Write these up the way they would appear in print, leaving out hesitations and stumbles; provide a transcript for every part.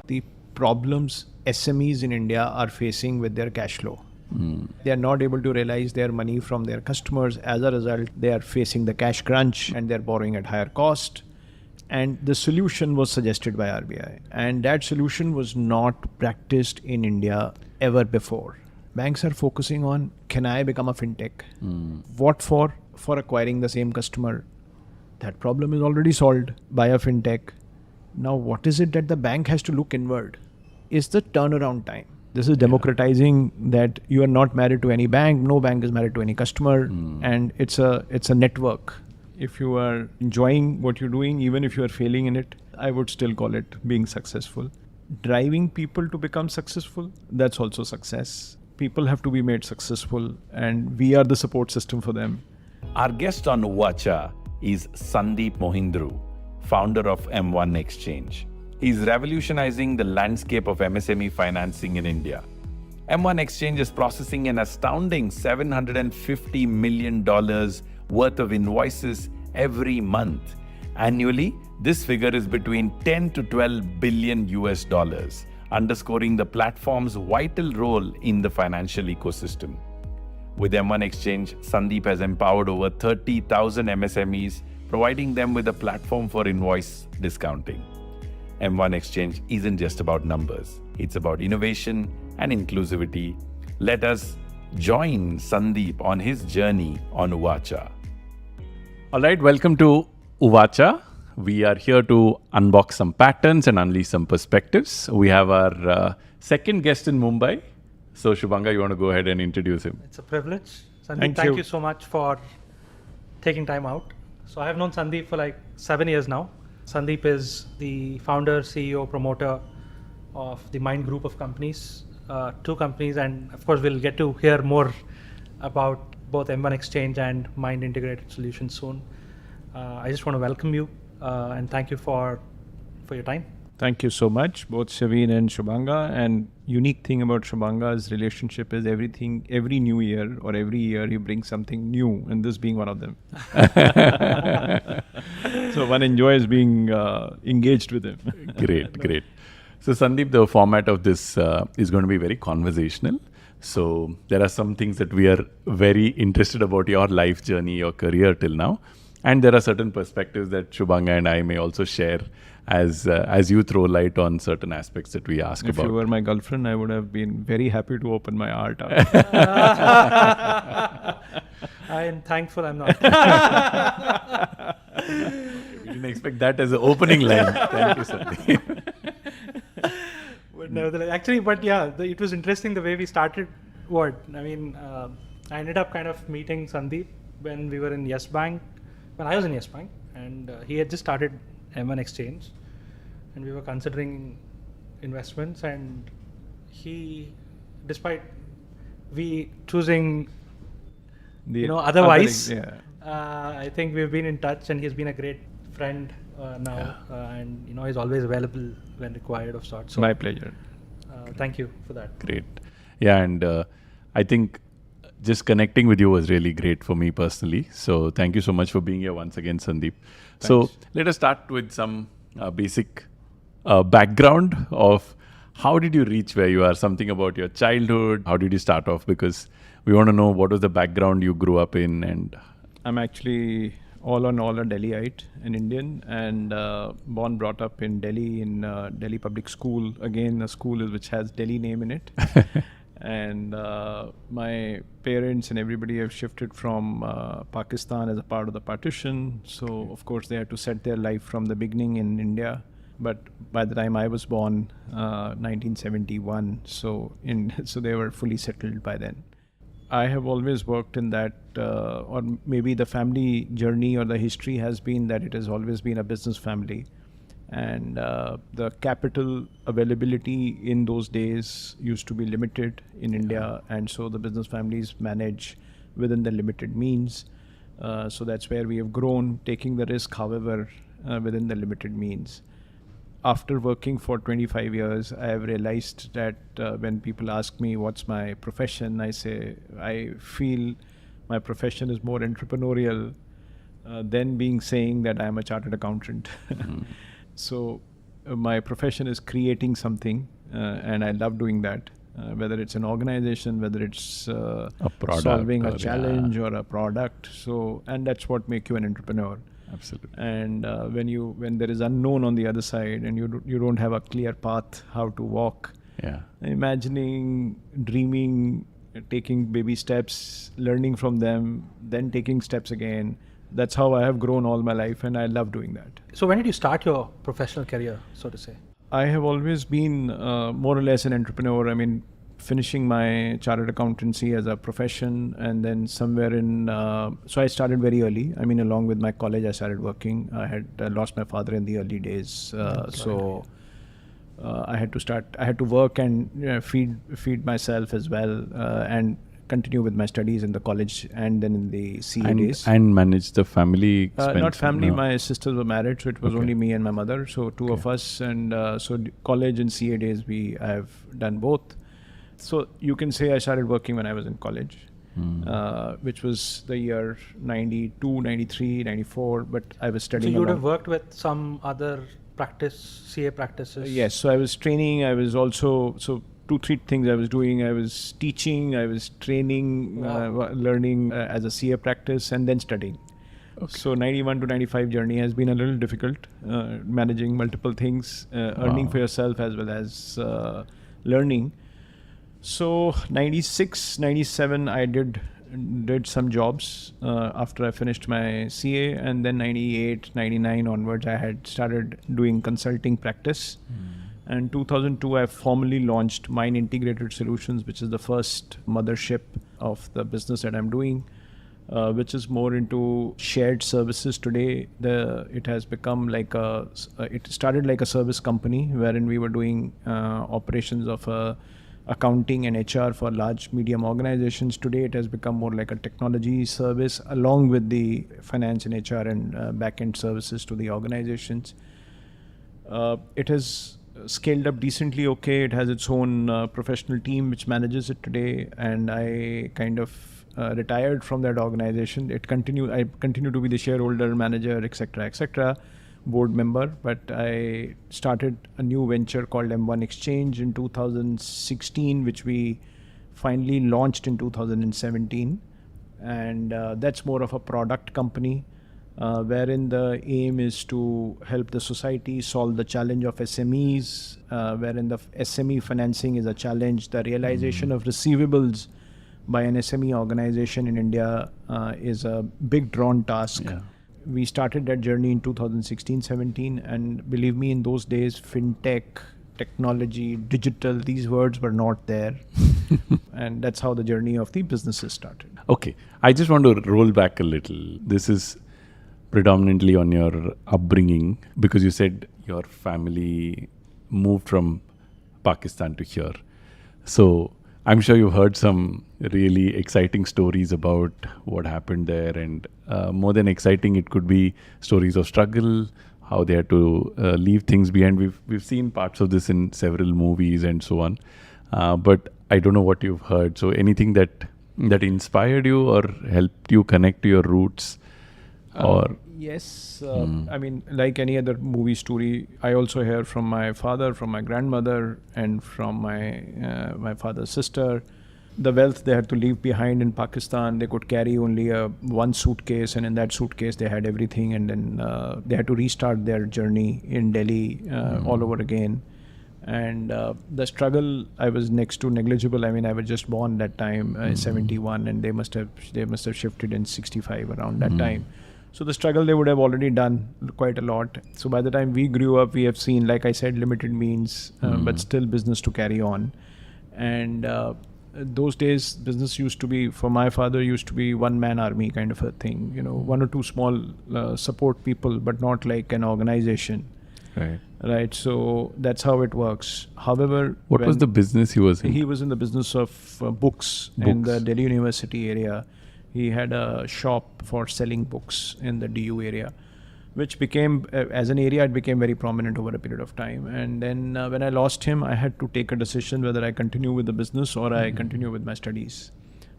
The problems SMEs in India are facing with their cash flow. They are not able to realize their money from their customers. As a result, they are facing the cash crunch and they're borrowing at higher cost. And the solution was suggested by RBI. And that solution was not practiced in India ever before. Banks are focusing on, can I become a fintech? What for? For acquiring the same customer. That problem is already solved by a fintech. Now, what is it that the bank has to look inward? Is the turnaround time. This is democratizing that you are not married to any bank, no bank is married to any customer, and it's a network. If you are enjoying what you're doing, even if you are failing in it, I would still call it being successful. Driving people to become successful, that's also success. People have to be made successful, and we are the support system for them. Our guest on Uvacha is Sandeep Mohindru, founder of M1 Exchange. He's revolutionizing the landscape of MSME financing in India. M1 Exchange is processing an astounding $750 million worth of invoices every month. Annually, this figure is between 10 to 12 billion US dollars, underscoring the platform's vital role in the financial ecosystem. With M1 Exchange, Sundeep has empowered over 30,000 MSMEs, providing them with a platform for invoice discounting. M1 Exchange isn't just about numbers, it's about innovation and inclusivity. Let us join Sandeep on his journey on Uvacha. All right, welcome to Uvacha. We are here to unbox some patterns and unleash some perspectives. We have our second guest in Mumbai. So Shubhanga, you want to go ahead and introduce him? It's a privilege. Sandeep, thank you so much for taking time out. So I have known Sandeep for like 7 years now. Sandeep is the founder, CEO, promoter of the Mynd group of companies, 2 companies, and of course we'll get to hear more about both M1 Exchange and Mynd Integrated Solutions soon. I just want to welcome you and thank you for your time. Thank you so much, both Saveen and Shubhanga. And unique thing about Shubhanga's relationship is every new year or every year he brings something new, and this being one of them. So one enjoys being engaged with him. Great. So Sandeep, the format of this is going to be very conversational. So there are some things that we are very interested about your life journey, your career till now. And there are certain perspectives that Shubhanga and I may also share as you throw light on certain aspects that we ask about. If you were my girlfriend, I would have been very happy to open my heart up. I am thankful I'm not. We didn't expect that as an opening line. Thank you, Sandeep. But nevertheless, actually, it was interesting the way we started. I ended up kind of meeting Sandeep when we were in Yes Bank, when I was in Yes Bank, and he had just started M1 Exchange, and we were considering investments, and he, despite we choosing otherwise, I think we've been in touch, and he's been a great friend now, and he's always available when required of sorts. So, my pleasure. Thank you for that. Great. Yeah, and I think just connecting with you was really great for me personally. So thank you so much for being here once again, Sandeep. Thanks. So let us start with some basic background of how did you reach where you are, something about your childhood, how did you start off? Because we want to know what was the background you grew up in. And I'm actually all a Delhiite, an Indian, and born, brought up in Delhi, in Delhi Public School. Again, a school which has Delhi name in it. And my parents and everybody have shifted from Pakistan as a part of the partition. So, of course, they had to set their life from the beginning in India. But by the time I was born, 1971, so they were fully settled by then. I have always worked in that, or maybe the family journey or the history has been that it has always been a business family. And the capital availability in those days used to be limited in India, and so the business families manage within the limited means. So that's where we have grown, taking the risk, however, within the limited means. After working for 25 years, I have realized that when people ask me what's my profession, I say I feel my profession is more entrepreneurial than being saying that I'm a chartered accountant. So my profession is creating something, and I love doing that. Whether it's an organization, whether it's a product, solving a challenge or a product. So, and that's what makes you an entrepreneur. Absolutely. And when there is unknown on the other side, and you don't have a clear path how to walk. Yeah. Imagining, dreaming, taking baby steps, learning from them, then taking steps again. That's how I have grown all my life, and I love doing that. So when did you start your professional career, so to say? I have always been more or less an entrepreneur. I mean, finishing my chartered accountancy as a profession, and then somewhere in, so I started very early. I mean, along with my college, I started working. I had lost my father in the early days. I had to work and feed myself as well, and continue with my studies in the college and then in the CA days. And manage the family expense. Not family, my sisters were married, so it was only me and my mother, so two of us. And so college and CA days, I have done both. So you can say I started working when I was in college, which was the year 92, 93, 94, but I was studying. So you would have worked with some other CA practices? Yes, so I was training, I was also, 2-3 things I was doing. I was teaching, I was training, learning as a CA practice, and then studying. Okay. So 91 to 95 journey has been a little difficult, managing multiple things, earning for yourself as well as learning. So 96, 97, I did some jobs after I finished my CA, and then 98, 99 onwards, I had started doing consulting practice. And 2002, I formally launched Mynd Integrated Solutions, which is the first mothership of the business that I'm doing, which is more into shared services. Today, it has become like it started like a service company wherein we were doing operations of accounting and HR for large medium organizations. Today, it has become more like a technology service along with the finance and HR and back-end services to the organizations. It has scaled up decently okay. It has its own professional team which manages it today, and I kind of retired from that organization. I continue to be the shareholder, manager, etc., board member, but I started a new venture called M1 Exchange in 2016, which we finally launched in 2017, and that's more of a product company, wherein the aim is to help the society solve the challenge of SMEs, wherein the SME financing is a challenge. The realization of receivables by an SME organization in India is a big drawn task. Yeah. We started that journey in 2016-17, and believe me, in those days, fintech, technology, digital, these words were not there. And that's how the journey of the businesses started. Okay, I just want to roll back a little. This is predominantly on your upbringing, because you said your family moved from Pakistan to here. So I'm sure you've heard some really exciting stories about what happened there, and more than exciting, it could be stories of struggle, how they had to leave things behind. We've seen parts of this in several movies and so on, but I don't know what you've heard. So anything that inspired you or helped you connect to your roots? Yes, I mean, like any other movie story, I also hear from my father, from my grandmother, and from my father's sister, the wealth they had to leave behind in Pakistan. They could carry only one suitcase, and in that suitcase they had everything, and then they had to restart their journey in Delhi all over again. And the struggle, I was next to negligible. I mean, I was just born that time, 71, and they must have shifted in 65 around that time. So the struggle they would have already done quite a lot. So by the time we grew up, we have seen, like I said, limited means, but still business to carry on. And those days, business used to be, for my father, used to be one-man army kind of a thing. You know, one or two small support people, but not like an organization. Right. So that's how it works. However, what was the business he was in? He was in the business of books in the Delhi University area. He had a shop for selling books in the DU area, which became, as an area, it became very prominent over a period of time. And then when I lost him, I had to take a decision whether I continue with the business or I continue with my studies.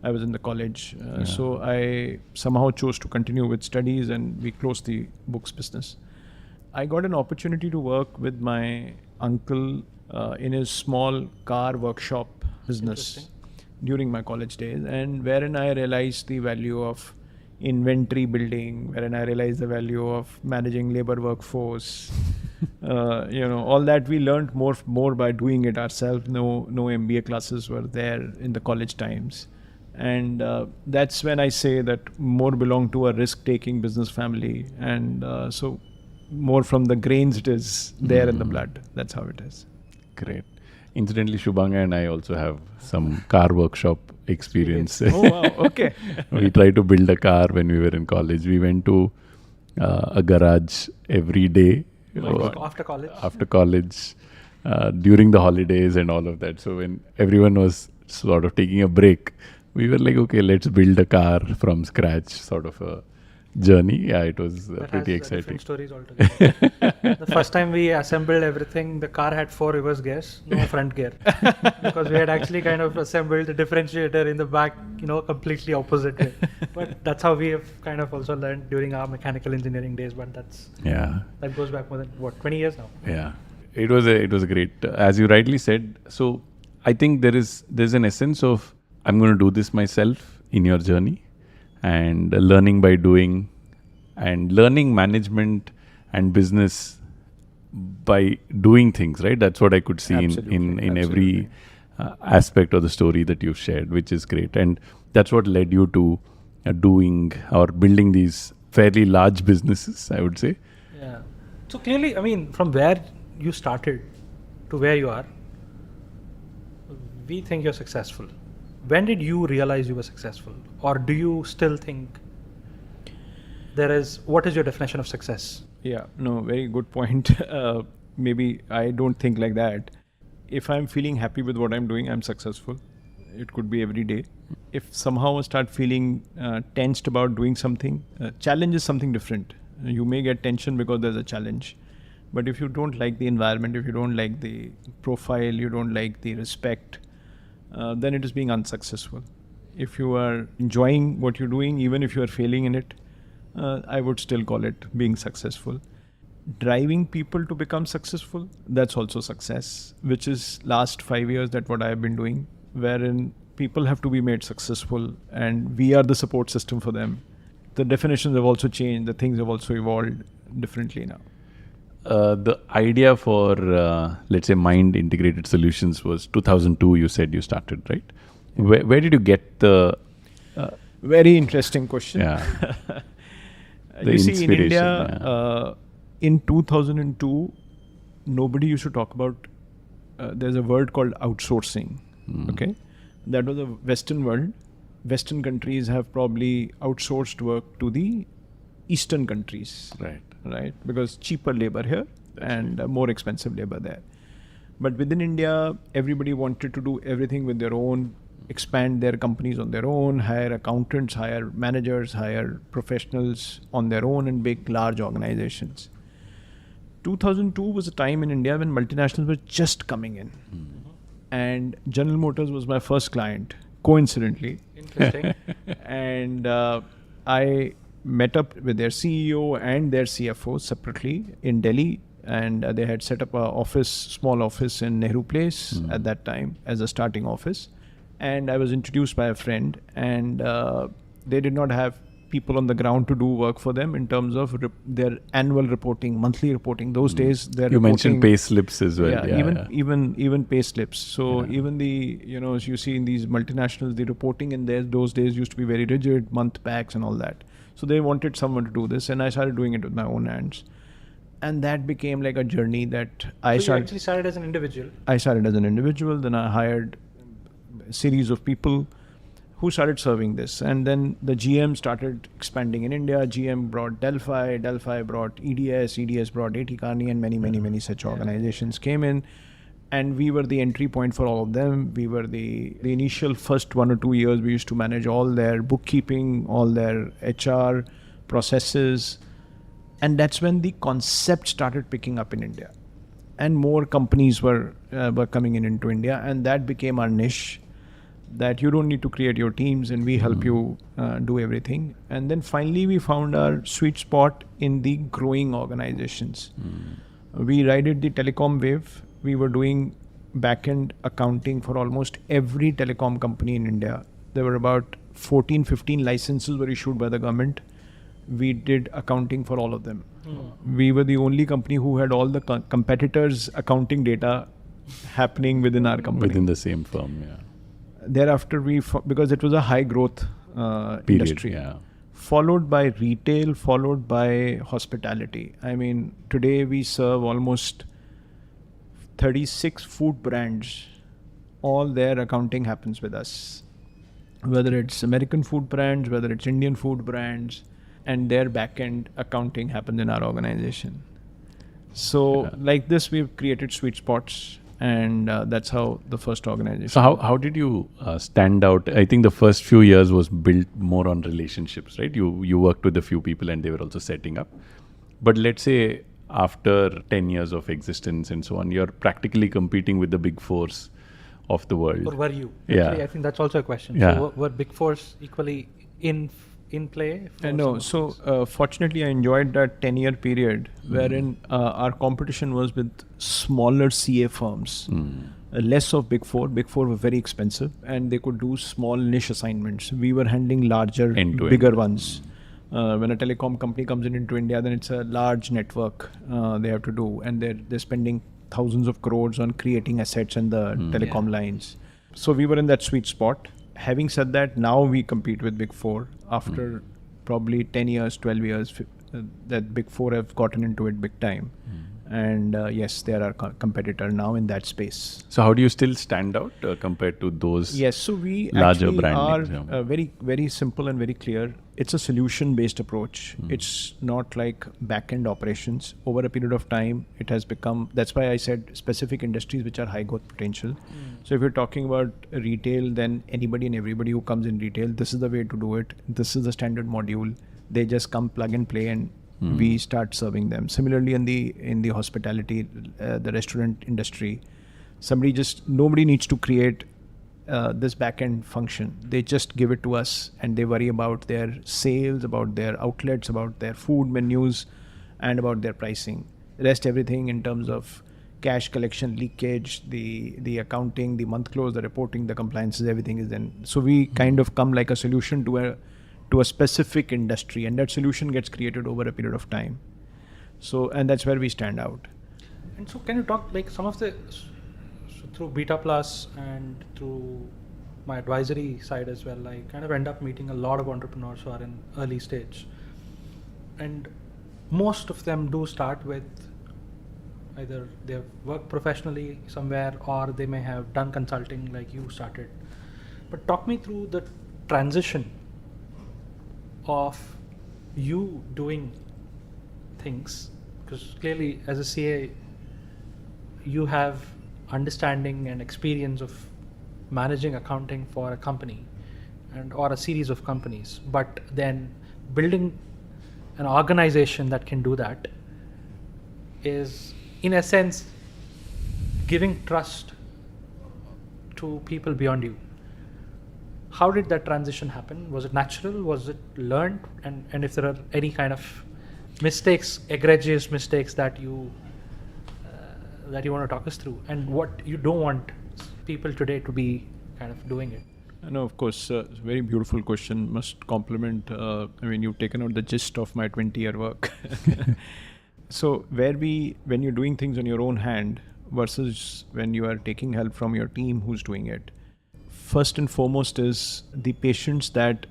I was in the college. So I somehow chose to continue with studies, and we closed the books business. I got an opportunity to work with my uncle in his small car workshop business during my college days, and wherein I realized the value of inventory building, wherein I realized the value of managing labor workforce. All that we learned more by doing it ourselves. No MBA classes were there in the college times. And that's when I say that more belong to a risk-taking business family. And so more from the grains it is there in the blood. That's how it is. Great. Incidentally, Shubhanga and I also have some car workshop experience. Oh, wow. Okay. We tried to build a car when we were in college. We went to a garage every day. After college, during the holidays and all of that. So when everyone was sort of taking a break, we were like, okay, let's build a car from scratch, sort of a journey. Yeah, it was pretty exciting. Different stories altogether. The first time we assembled everything, the car had 4 reverse gears, no front gear, because we had actually kind of assembled the differentiator in the back, completely opposite way. But that's how we have kind of also learned during our mechanical engineering days. But that goes back more than 20 years now. Yeah, it was great. As you rightly said. So I think there's an essence of I'm going to do this myself in your journey, and learning by doing, and learning management and business by doing things, right? That's what I could see in every aspect of the story that you've shared, which is great. And that's what led you to doing or building these fairly large businesses, I would say. Yeah. So clearly, from where you started to where you are, we think you're successful. When did you realize you were successful? Or do you still think what is your definition of success? Yeah, no, very good point. Maybe I don't think like that. If I'm feeling happy with what I'm doing, I'm successful. It could be every day. If somehow I start feeling tensed about doing something, challenge is something different. You may get tension because there's a challenge. But if you don't like the environment, if you don't like the profile, you don't like the respect, then it is being unsuccessful. If you are enjoying what you're doing, even if you are failing in it, I would still call it being successful. Driving people to become successful, that's also success, which is last 5 years that what I have been doing, wherein people have to be made successful and we are the support system for them. The definitions have also changed, the things have also evolved differently now. The idea for, let's say, Mynd Integrated Solutions was 2002, you said you started, right? Where did you get the... Very interesting question. Yeah. You see, in India, in 2002, nobody used to talk about, there's a word called outsourcing, okay? That was a Western world. Western countries have probably outsourced work to the Eastern countries. Right, because cheaper labor here and more expensive labor there. But within India, everybody wanted to do everything with their own, expand their companies on their own, hire accountants, hire managers, hire professionals on their own, and big, large organizations. 2002 was a time in India when multinationals were just coming in. And General Motors was my first client, coincidentally. Interesting. And I met up with their CEO and their CFO separately in Delhi, and they had set up a small office in Nehru Place at that time as a starting office. And I was introduced by a friend, and they did not have people on the ground to do work for them in terms of their annual reporting, monthly reporting. Those days, you mentioned pay slips as well. Even pay slips. So even as you see in these multinationals, the reporting in those days used to be very rigid, month packs and all that. So they wanted someone to do this, and I started doing it with my own hands. And that became like a journey that you actually started as an individual? I started as an individual, then I hired a series of people who started serving this. And then the GM started expanding in India. GM brought Delphi brought EDS brought A.T. Kearney, and many such organizations came in. And we were the entry point for all of them. We were the initial first 1 or 2 years, we used to manage all their bookkeeping, all their HR processes. And that's when the concept started picking up in India. And more companies were coming into India, and that became our niche. that you don't need to create your teams and we help you do everything. And then finally we found our sweet spot in the growing organizations. We rided the telecom wave. We were doing back-end accounting for almost every telecom company in India. There were about 14, 15 licenses were issued by the government. We did accounting for all of them. We were the only company who had all the competitors' accounting data happening within our company. Within the same firm, yeah. Thereafter, because it was a high growth industry, followed by retail, followed by hospitality. I mean, today we serve almost 36 food brands. All their accounting happens with us. Whether it's American food brands, whether it's Indian food brands, and their back-end accounting happens in our organization. So like this, we've created sweet spots, and that's how the first organization. So how did you stand out? I think the first few years was built more on relationships, right? You worked with a few people and they were also setting up. But let's say after 10 years of existence and so on, you're practically competing with the big fours of the world. Or were you? Yeah. Actually, I think that's also a question. Yeah. So were big fours equally in play? No. So fortunately, I enjoyed that 10-year period wherein our competition was with smaller CA firms. Less of big four. Big four were very expensive and they could do small niche assignments. We were handling larger, bigger ones. When a telecom company comes into India, then it's a large network they have to do, and they're spending thousands of crores on creating assets and the telecom lines. So we were in that sweet spot. Having said that, now we compete with Big Four after probably 10 years, 12 years that Big Four have gotten into it big time. And yes, they are our competitor now in that space. So how do you still stand out compared to those? Yes, so we larger actually brand are very, very simple and very clear. It's a solution-based approach. It's not like back-end operations. Over a period of time, it has become, that's why I said specific industries which are high growth potential. So if you're talking about retail, then anybody and everybody who comes in retail, this is the way to do it. This is the standard module. They just come, plug and play, and we start serving them. Similarly, in the hospitality, the restaurant industry, nobody needs to create this back-end function. They just give it to us and they worry about their sales, about their outlets, about their food menus, and about their pricing. The rest, everything in terms of cash collection, leakage, the accounting, the month close, the reporting, the compliances, everything is then. So we kind of come like a solution to a specific industry, and that solution gets created over a period of time. So, and that's where we stand out. And so can you talk like some of the, through Beta Plus and through my advisory side as well, I kind of end up meeting a lot of entrepreneurs who are in early stage. And most of them do start with either they've worked professionally somewhere or they may have done consulting like you started. But talk me through the transition of you doing things, because clearly as a CA you have understanding and experience of managing accounting for a company or a series of companies, but then building an organization that can do that is in a sense giving trust to people beyond you. How did that transition happen? Was it natural? Was it learned? And if there are any kind of mistakes, egregious mistakes that you want to talk us through, and what you don't want people today to be kind of doing it? No, of course, it's a very beautiful question. Must compliment. I mean, you've taken out the gist of my 20-year work. So when you're doing things on your own hand versus when you are taking help from your team who's doing it, first and foremost is the patience that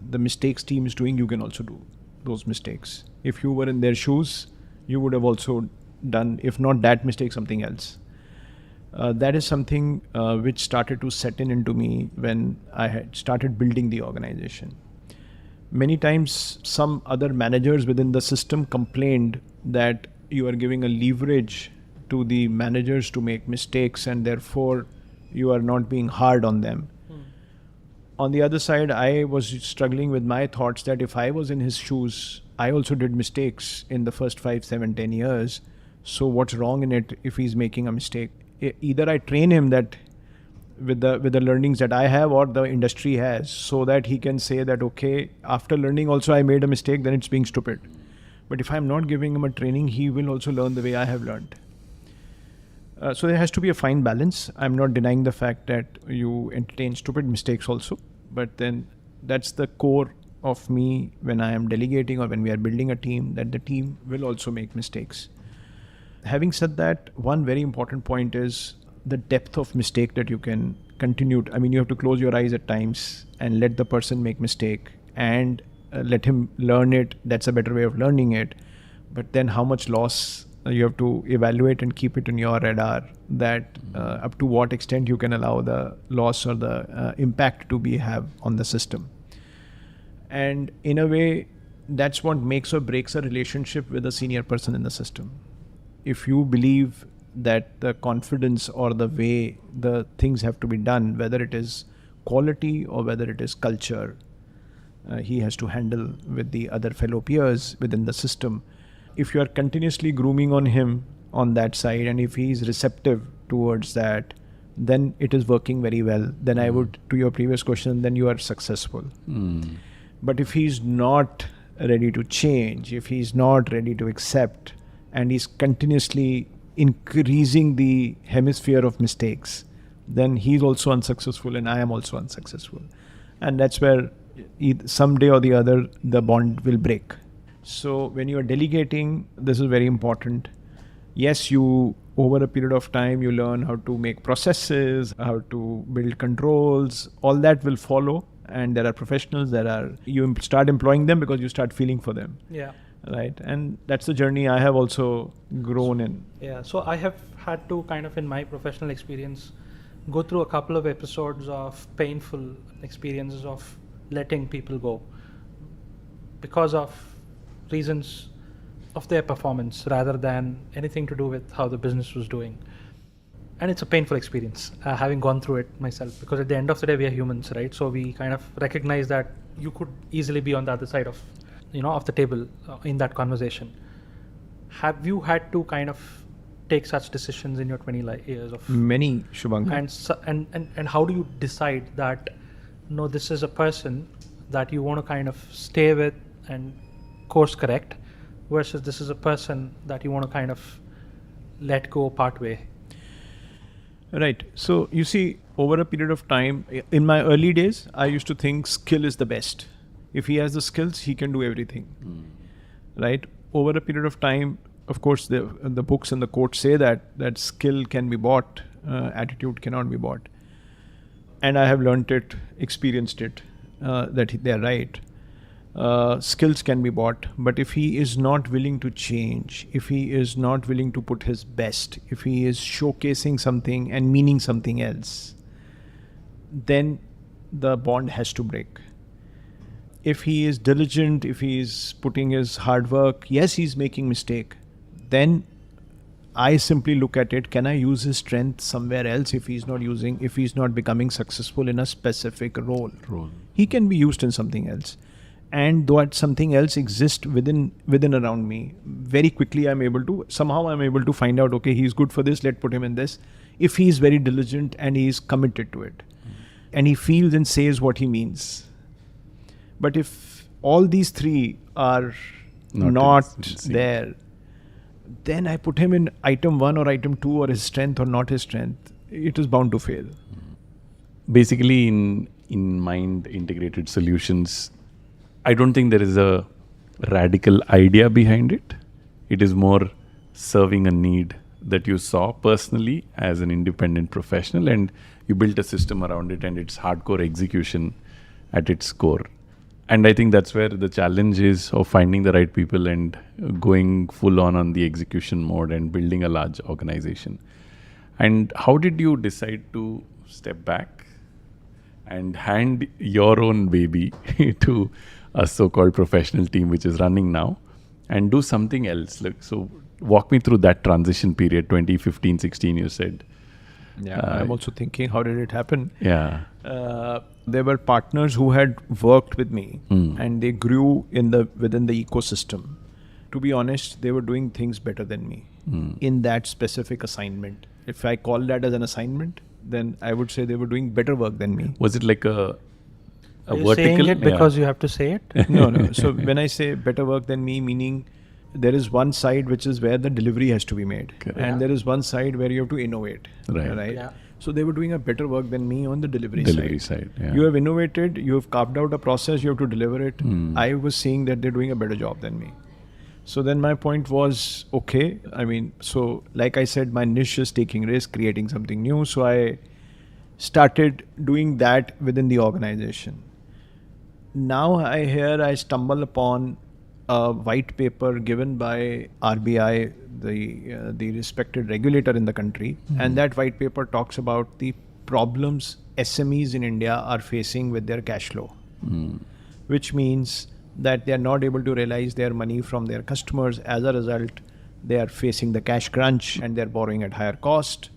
the mistakes team is doing, you can also do those mistakes. If you were in their shoes, you would have also done, if not that mistake, something else. That is something which started to set into me when I had started building the organization. Many times some other managers within the system complained that you are giving a leverage to the managers to make mistakes and therefore you are not being hard on them. On the other side, I was struggling with my thoughts that if I was in his shoes, I also did mistakes in the first 5, 7, 10 years. So what's wrong in it if he's making a mistake? Either I train him that with the learnings that I have or the industry has, so that he can say that, okay, after learning also I made a mistake, then it's being stupid. But if I'm not giving him a training, he will also learn the way I have learned. So there has to be a fine balance. I'm not denying the fact that you entertain stupid mistakes also, but then that's the core of me when I am delegating or when we are building a team, that the team will also make mistakes. Having said that, one very important point is the depth of mistake that you can continue. You have to close your eyes at times and let the person make mistake and let him learn it. That's a better way of learning it. But then how much loss you have to evaluate and keep it in your radar, that up to what extent you can allow the loss or the impact to have on the system. And in a way, that's what makes or breaks a relationship with a senior person in the system. If you believe that the confidence or the way the things have to be done, whether it is quality or whether it is culture, he has to handle with the other fellow peers within the system. If you are continuously grooming on him on that side, and if he is receptive towards that, then it is working very well. Then I would, to your previous question, then you are successful. But if he's not ready to change, if he's not ready to accept, and he's continuously increasing the hemisphere of mistakes, then he's also unsuccessful and I am also unsuccessful. And that's where someday or the other, the bond will break. So when you are delegating, this is very important. Yes, you, over a period of time, you learn how to make processes, how to build controls, all that will follow. And there are professionals you start employing them because you start feeling for them. Yeah. Right. And that's the journey I have also grown in. Yeah. So I have had to kind of, in my professional experience, go through a couple of episodes of painful experiences of letting people go because of reasons of their performance rather than anything to do with how the business was doing. And it's a painful experience, having gone through it myself, because at the end of the day, we are humans, right? So we kind of recognize that you could easily be on the other side of the table in that conversation. Have you had to kind of take such decisions in your 20 years of... Many, Shubhanga. And how do you decide that, no, this is a person that you want to kind of stay with and course correct, versus this is a person that you want to kind of let go part way? Right. So you see, over a period of time, in my early days, I used to think skill is the best. If he has the skills, he can do everything. Right. Over a period of time, of course, the books and the quotes say that skill can be bought, attitude cannot be bought. And I have learned it, experienced it, that they are right. Skills can be bought, but if he is not willing to change, if he is not willing to put his best, if he is showcasing something and meaning something else, then the bond has to break. If he is diligent, if he is putting his hard work, yes, he's making mistake, then I simply look at it, can I use his strength somewhere else if he's not becoming successful in a specific role? He can be used in something else. And though something else exists within around me, very quickly I'm able to find out, okay, he's good for this, let's put him in this. If he's very diligent and he's committed to it, and he feels and says what he means. But if all these three are not there, then I put him in item 1 or item 2, or his strength or not his strength. It is bound to fail. Basically, in Mynd Integrated Solutions, I don't think there is a radical idea behind it. It is more serving a need that you saw personally as an independent professional, and you built a system around it, and it's hardcore execution at its core. And I think that's where the challenge is of finding the right people and going full on the execution mode and building a large organization. And how did you decide to step back and hand your own baby to a so-called professional team which is running now and do something else? So walk me through that transition period, 2015, 16, you said. Yeah, I'm also thinking, how did it happen? Yeah. There were partners who had worked with me and they grew within the ecosystem. To be honest, they were doing things better than me in that specific assignment. If I call that as an assignment, then I would say they were doing better work than me. Was it like a Are you vertical? saying it because you have to say it? No. So when I say better work than me, meaning there is one side which is where the delivery has to be made. Correct. And there is one side where you have to innovate. Right. Yeah. So they were doing a better work than me on the delivery side. Yeah. You have innovated, you have carved out a process, you have to deliver it. I was seeing that they're doing a better job than me. So then my point was, okay, I mean, so like I said, my niche is taking risk, creating something new. So I started doing that within the organization. Now I stumble upon a white paper given by RBI, the respected regulator in the country, and that white paper talks about the problems SMEs in India are facing with their cash flow, which means that they are not able to realize their money from their customers. As a result, they are facing the cash crunch and they're borrowing at higher cost.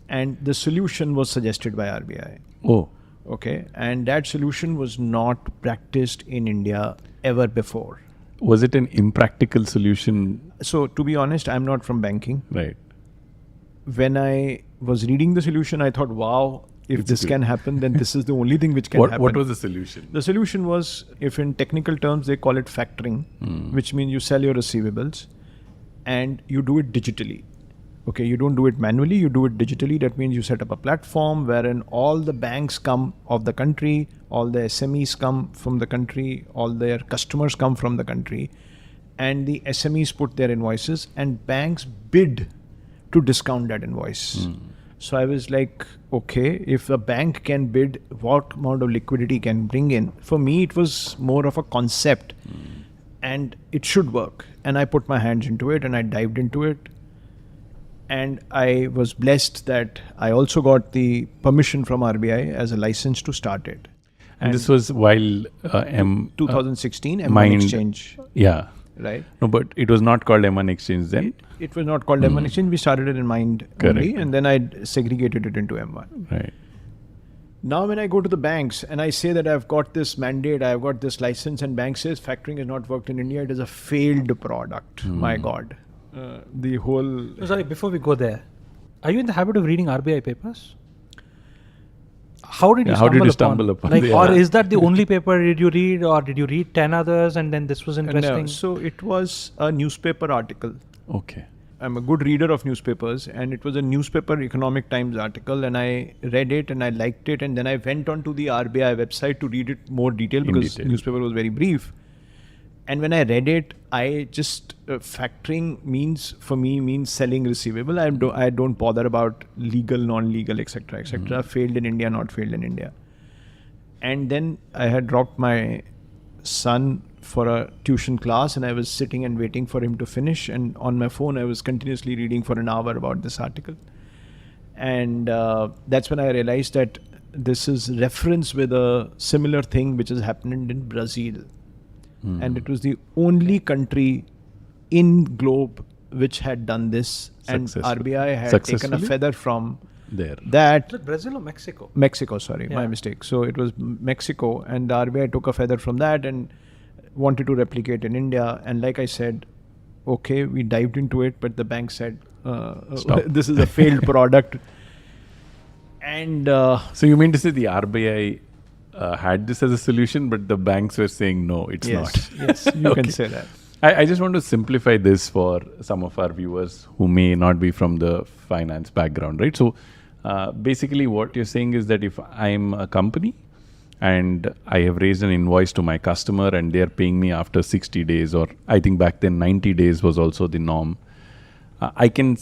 And the solution was suggested by RBI. Oh. Okay. And that solution was not practiced in India ever before. Was it an impractical solution? So to be honest, I'm not from banking. Right. When I was reading the solution, I thought, wow, if this can happen, then this is the only thing which can happen. What was the solution? The solution was, if in technical terms, they call it factoring, which means you sell your receivables and you do it digitally. Okay, you don't do it manually, you do it digitally. That means you set up a platform wherein all the banks come of the country, all the SMEs come from the country, all their customers come from the country, and the SMEs put their invoices and banks bid to discount that invoice. So I was like, okay, if a bank can bid, what amount of liquidity can bring in? For me, it was more of a concept and it should work. And I put my hands into it and I dived into it. And I was blessed that I also got the permission from RBI as a license to start it. And this was while 2016 M1 Mind Exchange. Yeah. Right. No, but it was not called M1 Exchange then. It was not called M1 Exchange. We started it in Mind only, and then I segregated it into M1. Right. Now when I go to the banks and I say that I've got this mandate, I've got this license, and bank says factoring has not worked in India, it is a failed product. My God. The whole... Sorry, before we go there, are you in the habit of reading RBI papers? How did you stumble upon? Like, or is that the only paper did you read, or did you read 10 others and then this was interesting? No, so it was a newspaper article. Okay. I'm a good reader of newspapers, and it was a newspaper Economic Times article, and I read it and I liked it, and then I went on to the RBI website to read it more detail because newspaper was very brief. And when I read it, I just factoring means selling receivable. I don't bother about legal, non-legal, etc., etc. Failed in India, not failed in India. And then I had dropped my son for a tuition class, and I was sitting and waiting for him to finish. And on my phone, I was continuously reading for an hour about this article. And that's when I realized that this is reference with a similar thing which has happened in Brazil. And it was the only country in globe which had done this, and RBI had taken a feather from that. Was it Brazil or Mexico? Mexico, sorry, my mistake. So it was Mexico, and the RBI took a feather from that and wanted to replicate in India. And like I said, okay, we dived into it, but the bank said, this is a failed product. And so you mean to say the RBI had this as a solution, but the banks were saying, no, it's not. Yes, you can say that. I just want to simplify this for some of our viewers who may not be from the finance background, right? So basically what you're saying is that if I'm a company and I have raised an invoice to my customer and they're paying me after 60 days, or I think back then 90 days was also the norm, I can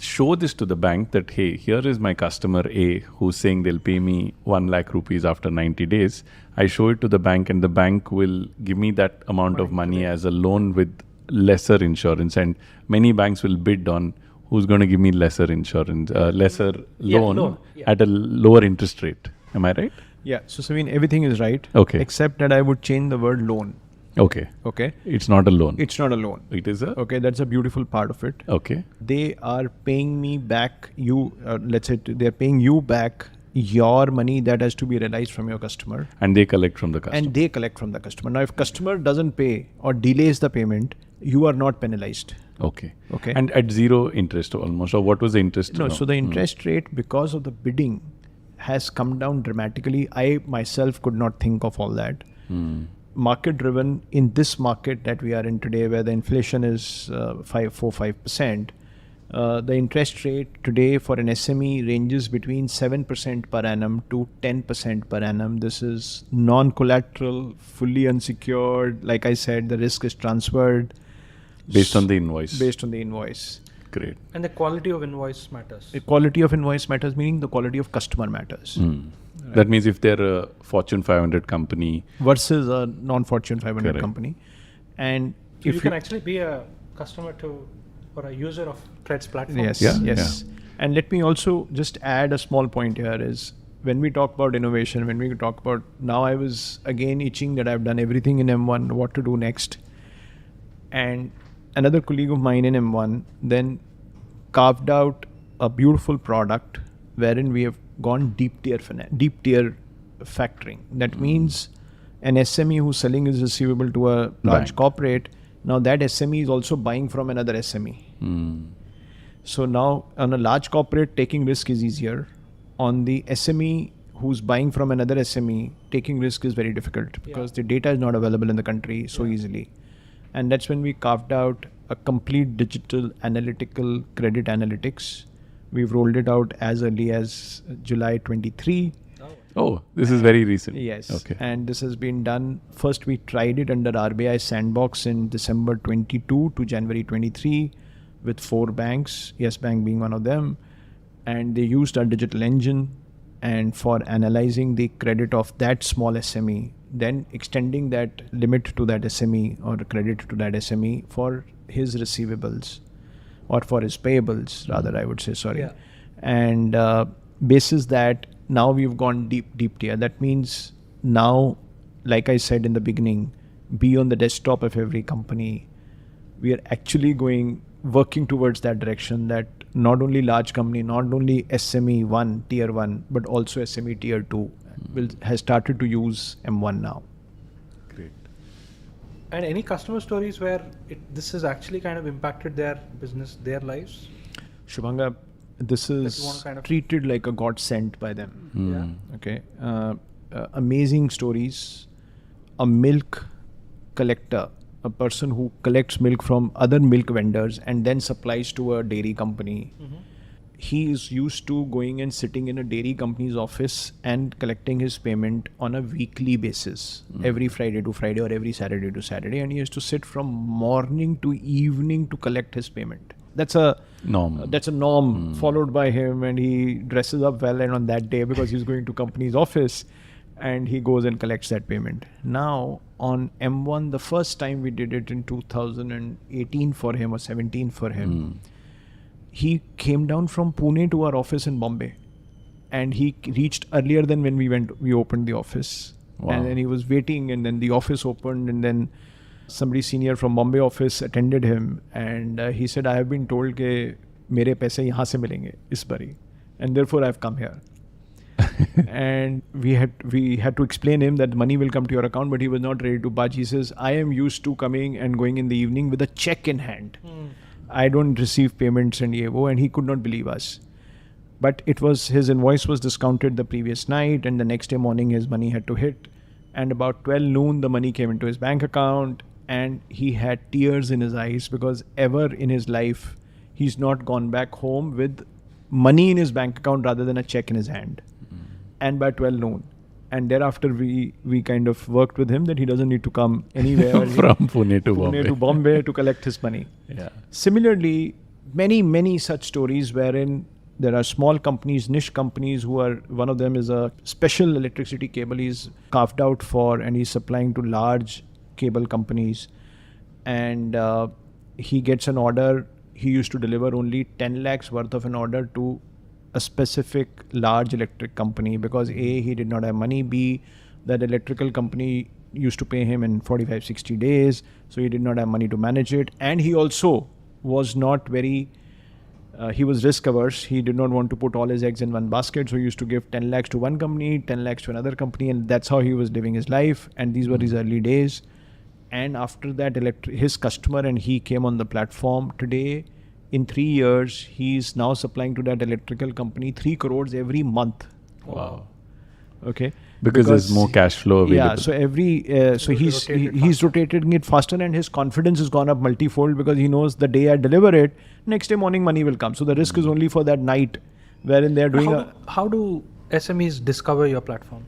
show this to the bank that, hey, here is my customer A who's saying they'll pay me 1 lakh rupees after 90 days. I show it to the bank and the bank will give me that amount of money as a loan with lesser insurance. And many banks will bid on who's going to give me lesser insurance, lesser loan at a lower interest rate. Am I right? Yeah. So, Saveen, everything is right. Okay. Except that I would change the word loan. Okay. Okay. It's not a loan. It's not a loan. It is a... Okay, that's a beautiful part of it. Okay. They are paying me back let's say they're paying you back your money that has to be realized from your customer. And they collect from the customer. Now, if customer doesn't pay or delays the payment, you are not penalized. Okay. Okay. And at zero interest almost, or what was the interest? No, so the interest rate, because of the bidding, has come down dramatically. I myself could not think of all that. Market driven in this market that we are in today, where the inflation is 5%, the interest rate today for an SME ranges between 7% per annum to 10% per annum. This is non-collateral, fully unsecured. Like I said, the risk is transferred based on the invoice. Based on the invoice. Great. And the quality of invoice matters. The quality of invoice matters, meaning the quality of customer matters. Right. That means if they're a Fortune 500 company versus a non-Fortune 500 Correct. company. And So if you can actually be a customer to or a user of Threads platform. Yes, Yeah, yes. And let me also just add a small point here is when we talk about innovation, when we talk about, now I was again itching that I've done everything in M1, what to do next. And another colleague of mine in M1 then carved out a beautiful product wherein we have gone deep tier factoring. That means an SME who's selling his receivable to a large Bank. corporate, now that SME is also buying from another SME. So now on a large corporate, taking risk is easier. On the SME who's buying from another SME, taking risk is very difficult because the data is not available in the country so easily. And that's when we carved out a complete digital analytical credit analytics. We've rolled it out as early as July 23. Oh, this is very recent. Yes. Okay. And this has been done. First, we tried it under RBI sandbox in December 22 to January 23 with 4 banks, Yes Bank being one of them. And they used our digital engine and for analyzing the credit of that small SME, then extending that limit to that SME or credit to that SME for his receivables or for his payables, rather, I would say, sorry. Yeah. And basis that, now we've gone deep tier. That means now, like I said in the beginning, be on the desktop of every company. We are actually working towards that direction, that not only large company, not only SME 1, tier 1, but also SME tier 2 has started to use M1 now. Great. And any customer stories where this has actually kind of impacted their business, their lives? Shubhanga, this is treated like a God sent by them. Yeah. Okay. Amazing stories. A milk collector, a person who collects milk from other milk vendors and then supplies to a dairy company. He is used to going and sitting in a dairy company's office and collecting his payment on a weekly basis, every Friday to Friday or every Saturday to Saturday. And he has to sit from morning to evening to collect his payment. That's a norm followed by him, and he dresses up well and on that day because he's going to company's office and he goes and collects that payment. Now on M1, the first time we did it in 2018 for him or 17 for him, he came down from Pune to our office in Bombay, and he reached earlier than when we opened the office. Wow. And then he was waiting, and then the office opened, and then somebody senior from Bombay office attended him, and he said, I have been told ke mere paise yahan se milenge is bari, and therefore I've come here. And we had to explain him that money will come to your account, but he was not ready to budge. He says, I am used to coming and going in the evening with a check in hand. I don't receive payments and yevo, and he could not believe us. But his invoice was discounted the previous night, and the next day morning his money had to hit. And about 12 noon, the money came into his bank account, and he had tears in his eyes because ever in his life, he's not gone back home with money in his bank account rather than a check in his hand. And by 12 noon. And thereafter, we kind of worked with him that he doesn't need to come anywhere from Pune to Bombay to collect his money. Yeah. Similarly, many such stories wherein there are small companies, niche companies one of them is a special electricity cable he's carved out for, and he's supplying to large cable companies. And he gets an order. He used to deliver only 10 lakhs worth of an order to a specific large electric company because A, he did not have money, B, that electrical company used to pay him in 45-60 days, so he did not have money to manage it, and he also was not very he was risk averse. He did not want to put all his eggs in one basket, so he used to give 10 lakhs to one company, 10 lakhs to another company, and that's how he was living his life. And these were his early days. And after that, his customer and he came on the platform. Today, in 3 years, he's now supplying to that electrical company 3 crores every month. Wow. Okay. Because there's more cash flow available. Yeah. So he's rotating it faster, and his confidence has gone up multifold because he knows the day I deliver it, next day morning money will come. So the risk is only for that night, wherein they're doing how do SMEs discover your platform?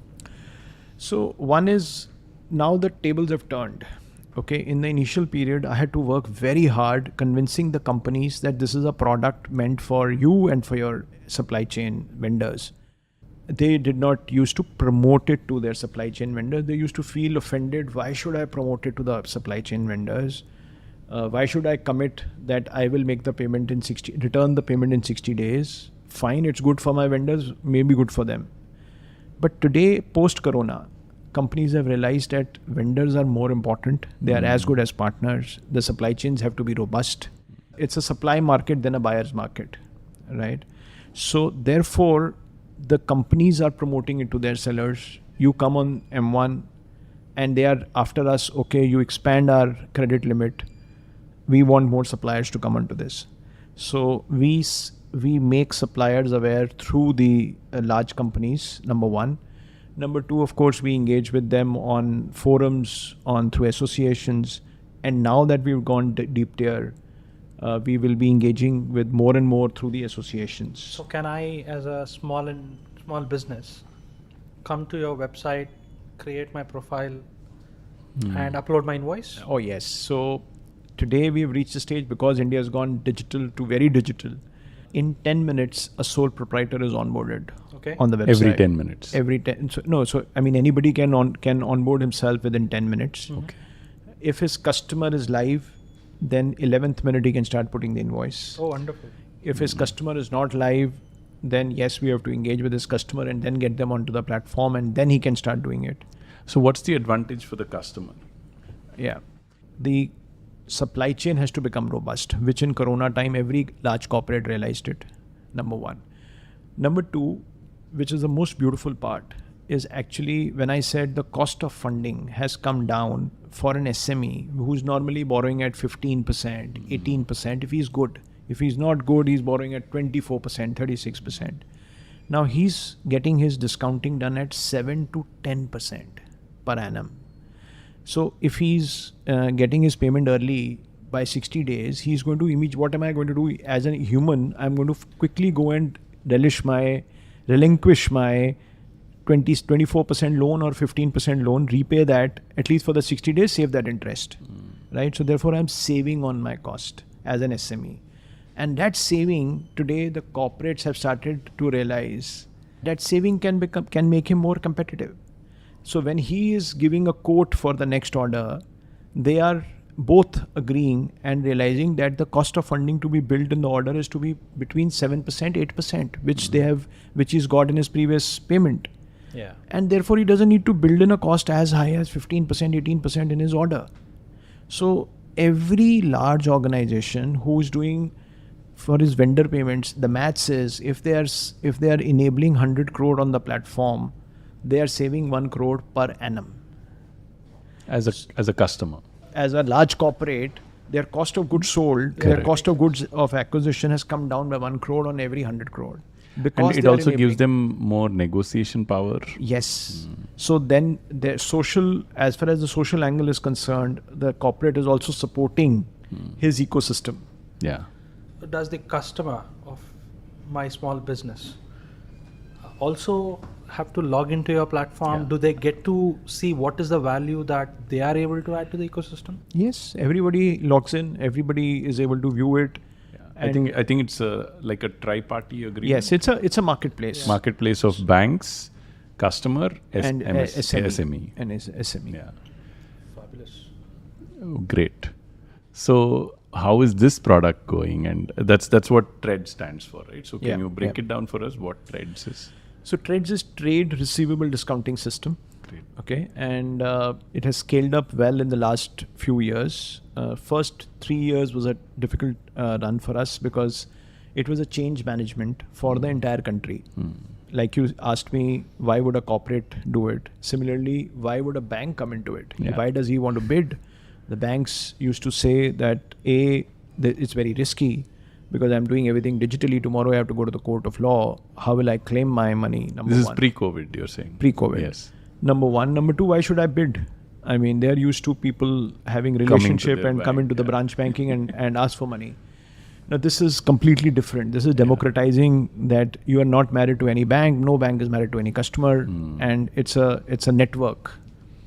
So one is, now the tables have turned. Okay, in the initial period, I had to work very hard convincing the companies that this is a product meant for you and for your supply chain vendors. They did not used to promote it to their supply chain vendors. They used to feel offended. Why should I promote it to the supply chain vendors? Why should I commit that I will make the payment in return the payment in 60 days? Fine, it's good for my vendors, maybe good for them. But today, post-corona, companies have realized that vendors are more important. They are as good as partners. The supply chains have to be robust. It's a supply market than a buyer's market, right? So therefore, the companies are promoting it to their sellers. You come on M1 and they are after us, okay, you expand our credit limit. We want more suppliers to come onto this. So we make suppliers aware through the large companies, number one. Number two, of course, we engage with them on forums, through associations. And now that we've gone deep tier, we will be engaging with more and more through the associations. So can I, as a small business, come to your website, create my profile and upload my invoice? Oh, yes. So today we've reached a stage, because India has gone digital to very digital. In 10 minutes, a sole proprietor is onboarded on the website. Every 10 minutes? Every 10. So I mean, anybody can onboard himself within 10 minutes. Okay. If his customer is live, then 11th minute he can start putting the invoice. Oh, wonderful. If his customer is not live, then yes, we have to engage with his customer and then get them onto the platform, and then he can start doing it. So what's the advantage for the customer? Yeah. The supply chain has to become robust, which in Corona time, every large corporate realized it, number one. Number two, which is the most beautiful part, is actually when I said the cost of funding has come down for an SME who's normally borrowing at 15%, 18%, if he's good. If he's not good, he's borrowing at 24%, 36%. Now he's getting his discounting done at 7 to 10% per annum. So if he's getting his payment early by 60 days, he's going to what am I going to do as a human? I'm going to quickly go and relinquish my 24% loan or 15% loan, repay that at least for the 60 days, save that interest, right? So therefore I'm saving on my cost as an SME. And that saving, today the corporates have started to realize that saving can make him more competitive. So when he is giving a quote for the next order, they are both agreeing and realizing that the cost of funding to be built in the order is to be between 7%, 8%, which he's got in his previous payment. Yeah. And therefore he doesn't need to build in a cost as high as 15%, 18% in his order. So every large organization who is doing for his vendor payments, the maths is if they are enabling 100 crore on the platform, they are saving 1 crore per annum. As a customer. As a large corporate, their cost of goods sold, their cost of goods of acquisition has come down by 1 crore on every 100 crore. Because and it also gives them more negotiation power. Yes. So then their social, as far as the social angle is concerned, the corporate is also supporting his ecosystem. Yeah. Does the customer of my small business also have to log into your platform? Yeah. Do they get to see what is the value that they are able to add to the ecosystem? Yes, everybody logs in, everybody is able to view it. I think it's like a tri-party agreement. Yes, it's a marketplace. Marketplace of banks, customer, and SME. And SME. Yeah. Fabulous. Oh, great. So how is this product going? And that's what TRED stands for, right? So can you break it down for us what TREDS is? So TREDS is Trade Receivable Discounting System. Great. Okay, and it has scaled up well in the last few years. First 3 years was a difficult run for us because it was a change management for the entire country. Like you asked me, why would a corporate do it? Similarly, why would a bank come into it? Yeah. Why does he want to bid? The banks used to say that it's very risky because I'm doing everything digitally. Tomorrow I have to go to the court of law. How will I claim my money? Number This one. is pre-COVID, you're saying? Pre-COVID. Yes. Number one. Number two, why should I bid? I mean, they're used to people having relationship and come into the branch banking and ask for money. Now, this is completely different. This is democratizing that you are not married to any bank. No bank is married to any customer. And it's a network.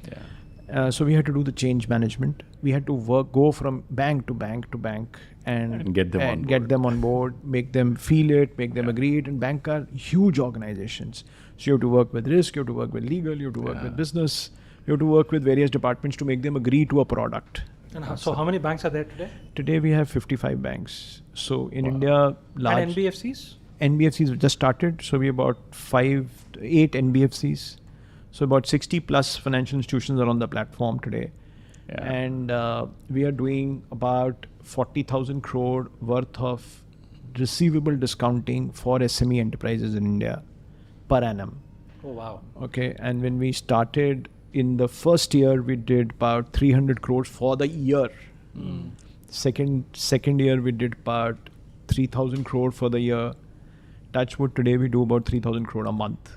Yeah. So we had to do the change management. We had to go from bank to bank to bank and get them on board, make them feel it, make them agree it. And bank are huge organizations. So you have to work with risk, you have to work with legal, you have to work with business, you have to work with various departments to make them agree to a product. And so how many banks are there today? Today we have 55 banks. So in India, large. And NBFCs? NBFCs just started. So we have about 8 NBFCs. So about 60 plus financial institutions are on the platform today. Yeah. And we are doing about 40,000 crore worth of receivable discounting for SME enterprises in India per annum. Oh, wow. Okay. And when we started in the first year, we did about 300 crores for the year. Second year, we did about 3,000 crore for the year. Touchwood, today we do about 3,000 crore a month.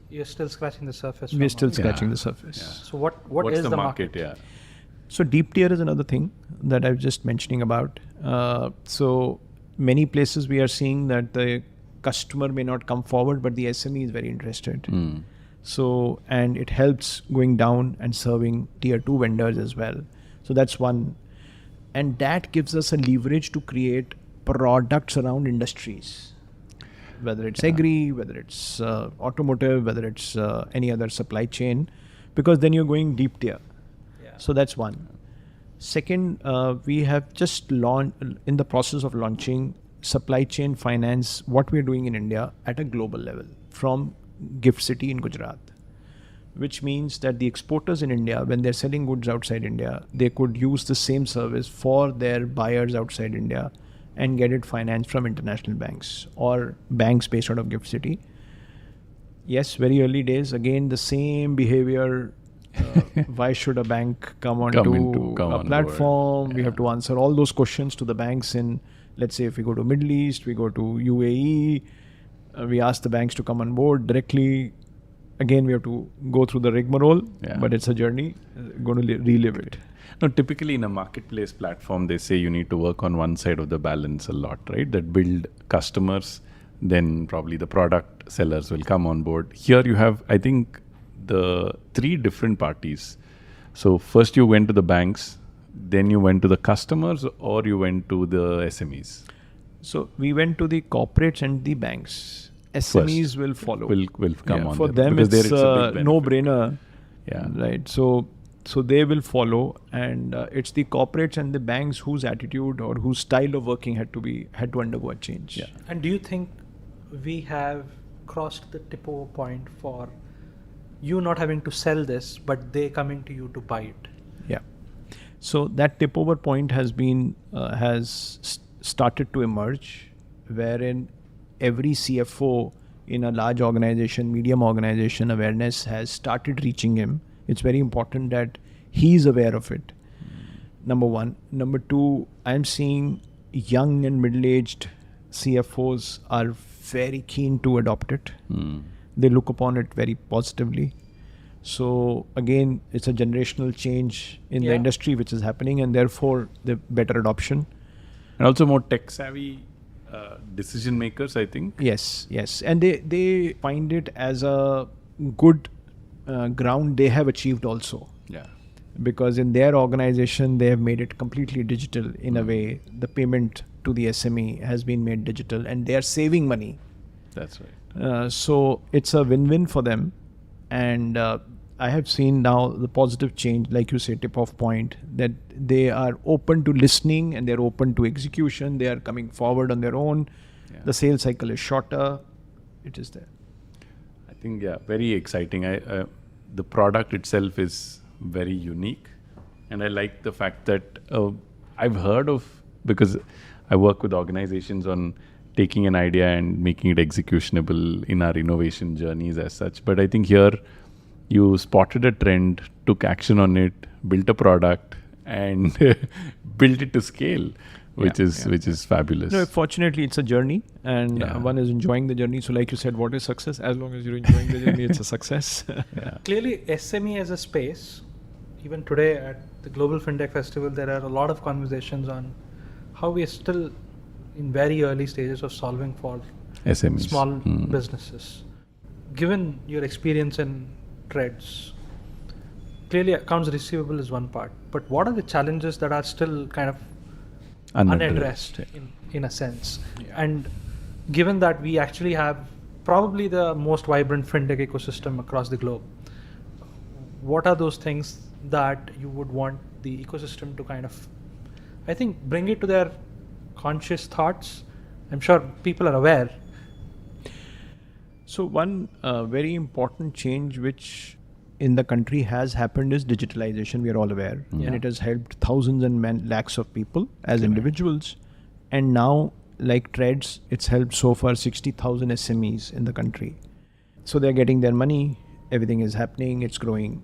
You're still scratching the surface. We're still scratching the surface. Yeah. So what is the market? Yeah. So deep tier is another thing that I was just mentioning about. So many places we are seeing that the customer may not come forward, but the SME is very interested. So, and it helps going down and serving tier 2 vendors as well. So that's one. And that gives us a leverage to create products around industries, whether it's agri, whether it's automotive, whether it's any other supply chain, because then you're going deep tier. So that's one. Second, we have just launched, in the process of launching supply chain finance, what we're doing in India at a global level from Gift City in Gujarat, which means that the exporters in India, when they're selling goods outside India, they could use the same service for their buyers outside India and get it financed from international banks or banks based out of Gift City. Yes, very early days. Again, the same behavior. Why should a bank come on a platform? We have to answer all those questions to the banks in, let's say if we go to Middle East, we go to UAE, we ask the banks to come on board directly. Again, we have to go through the rigmarole, but it's a journey. Going to relive it. Now, typically in a marketplace platform, they say you need to work on one side of the balance a lot, right? That build customers, then probably the product sellers will come on board. Here you have, I think, the 3 different parties. So first you went to the banks, then you went to the customers, or you went to the SMEs? So we went to the corporates and the banks. SMEs First, will follow. Will come on. For them, because it's a a no-brainer. Yeah. Right. So they will follow, and it's the corporates and the banks whose attitude or whose style of working had to undergo a change. Yeah. And do you think we have crossed the tip-over point for you not having to sell this, but they coming to you to buy it? Yeah. So that tip-over point has been started to emerge, wherein every CFO in a large organization, medium organization, awareness has started reaching him. It's very important that he's aware of it. Number one. Number two, I'm seeing young and middle-aged CFOs are very keen to adopt it. They look upon it very positively. So again, it's a generational change in the industry which is happening, and therefore the better adoption. And also more tech savvy decision makers, I think. Yes. And they find it as a good ground they have achieved also. Yeah. Because in their organization, they have made it completely digital in a way. The payment to the SME has been made digital, and they are saving money. That's right. So it's a win-win for them. And I have seen now the positive change, like you say, tip-off point, that they are open to listening and they're open to execution. They are coming forward on their own. Yeah. The sales cycle is shorter. It is there. I think, very exciting. The product itself is very unique. And I like the fact that I've heard of, because I work with organizations on taking an idea and making it executionable in our innovation journeys as such. But I think here you spotted a trend, took action on it, built a product, and built it to scale, which is fabulous. No, fortunately, it's a journey, and one is enjoying the journey. So, like you said, what is success? As long as you're enjoying the journey, it's a success. Clearly, SME as a space, even today at the Global FinTech Festival, there are a lot of conversations on how we are still in very early stages of solving for SMEs. Small businesses. Given your experience in trades, clearly accounts receivable is one part, but what are the challenges that are still kind of unaddressed in a sense? And given that we actually have probably the most vibrant fintech ecosystem across the globe, what are those things that you would want the ecosystem to kind of, I think, bring it to their conscious thoughts? I'm sure people are aware. So one very important change which in the country has happened is digitalization. We are all aware, and it has helped thousands and lakhs of people as individuals. And now, like trades, it's helped so far 60,000 SMEs in the country. So they're getting their money, everything is happening, it's growing.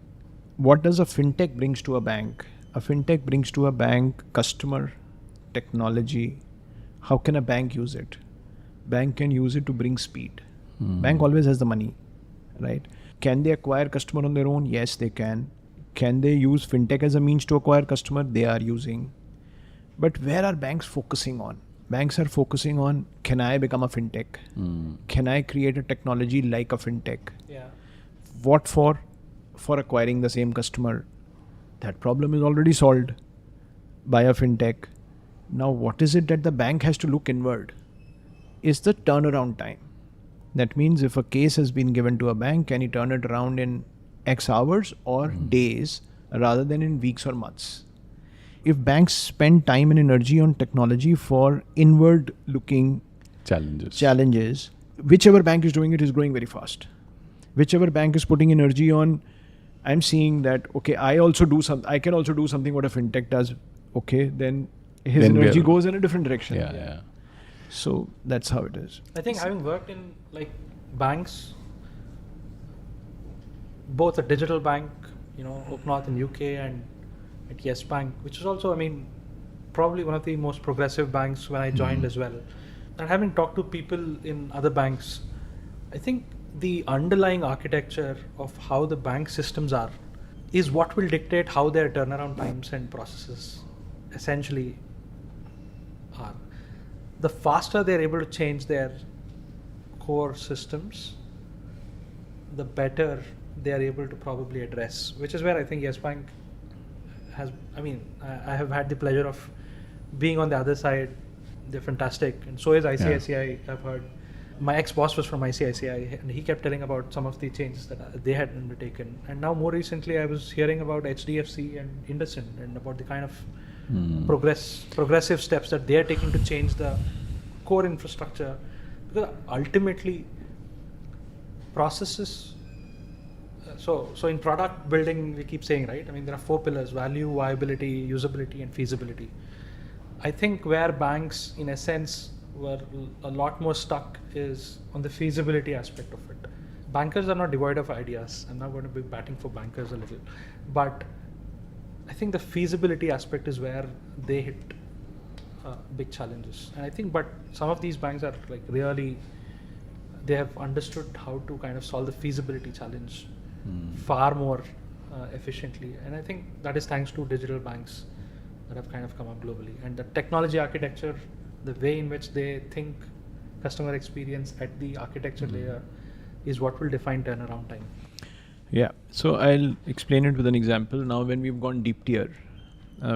What does a fintech brings to a bank? A fintech brings to a bank customer, technology. How can a bank use it? Bank can use it to bring speed. Bank always has the money, right? Can they acquire customer on their own? Yes, they can. Can they use fintech as a means to acquire customer? They are using. But where are banks focusing on? Banks are focusing on, can I become a fintech? Can I create a technology like a fintech? Yeah. What for? For acquiring the same customer. That problem is already solved by a fintech. Now, what is it that the bank has to look inward? Is the turnaround time. That means if a case has been given to a bank, can he turn it around in X hours or days rather than in weeks or months? If banks spend time and energy on technology for inward looking challenges, whichever bank is doing it is growing very fast. Whichever bank is putting energy on, I'm seeing that, okay, I can also do something what a fintech does. Okay, then his energy goes in a different direction. Yeah. So that's how it is. I think having worked in like banks, both a digital bank, Open North in UK and at Yes Bank, which is also, probably one of the most progressive banks when I joined as well. And having talked to people in other banks, I think the underlying architecture of how the bank systems are is what will dictate how their turnaround times and processes essentially are. The faster they're able to change their core systems, the better they are able to probably address, which is where I think Yes Bank has, I have had the pleasure of being on the other side. They're fantastic. And so is ICICI, I've heard. My ex-boss was from ICICI and he kept telling about some of the changes that they had undertaken. And now more recently I was hearing about HDFC and IndusInd and about the kind of progressive steps that they are taking to change the core infrastructure. Because ultimately processes, so in product building we keep saying, right? There are 4 pillars: value, viability, usability and feasibility. I think where banks in a sense were a lot more stuck is on the feasibility aspect of it. Bankers are not devoid of ideas. I'm not going to be batting for bankers a little, but I think the feasibility aspect is where they hit big challenges. And I think, but some of these banks are like really, they have understood how to kind of solve the feasibility challenge far more efficiently. And I think that is thanks to digital banks that have kind of come up globally. And the technology architecture, the way in which they think customer experience at the architecture layer is what will define turnaround time. Yeah, so I'll explain it with an example. Now when we've gone deep tier,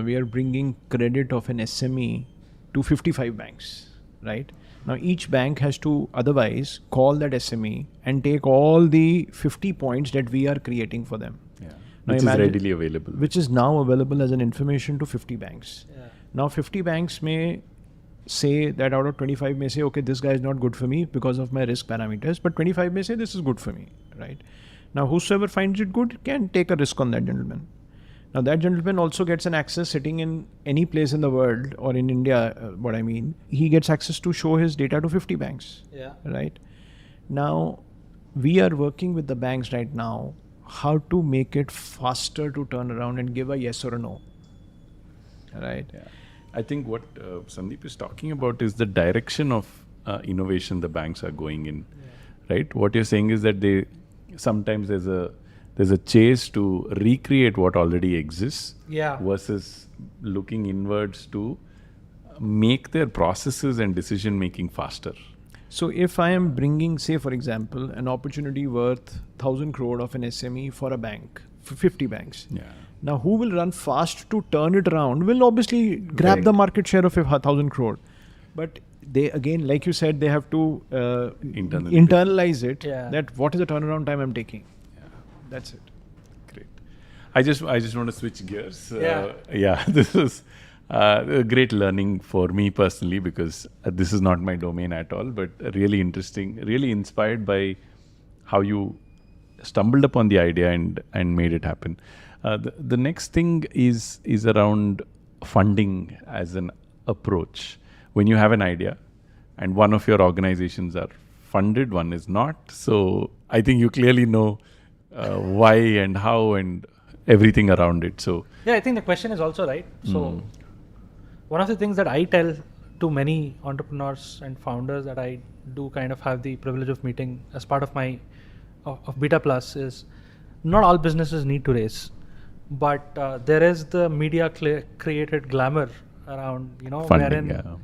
we are bringing credit of an SME to 55 banks, right? Now each bank has to otherwise call that SME and take all the 50 points that we are creating for them. Yeah. Now which is readily available. Which is now available as an information to 50 banks. Yeah. Now 50 banks may say that out of 25 may say, okay, this guy is not good for me because of my risk parameters, but 25 may say this is good for me, right? Now whosoever finds it good can take a risk on that gentleman. Now that gentleman also gets an access sitting in any place in the world or in India, he gets access to show his data to 50 banks, right? Now we are working with the banks right now how to make it faster to turn around and give a yes or a no. right? Yeah. I think what Sandeep is talking about is the direction of innovation the banks are going in, right? What you're saying is that sometimes there's a chase to recreate what already exists, versus looking inwards to make their processes and decision making faster. So if I am bringing, say for example, an opportunity worth 1,000 crore of an SME for a bank, for 50 banks. Yeah. Now who will run fast to turn it around will obviously grab the market share of 1,000 crore. But they, again, like you said, they have to internalize it, that what is the turnaround time I'm taking. Yeah. That's it. Great. I just want to switch gears. This is a great learning for me personally, because this is not my domain at all, but really interesting, really inspired by how you stumbled upon the idea and made it happen. The next thing is around funding as an approach. When you have an idea and one of your organizations are funded, one is not. So I think you clearly know why and how and everything around it. So yeah, I think the question is also right. So one of the things that I tell to many entrepreneurs and founders that I do kind of have the privilege of meeting as part of my of Beta Plus is, not all businesses need to raise, but there is the media created glamour around, funding, wherein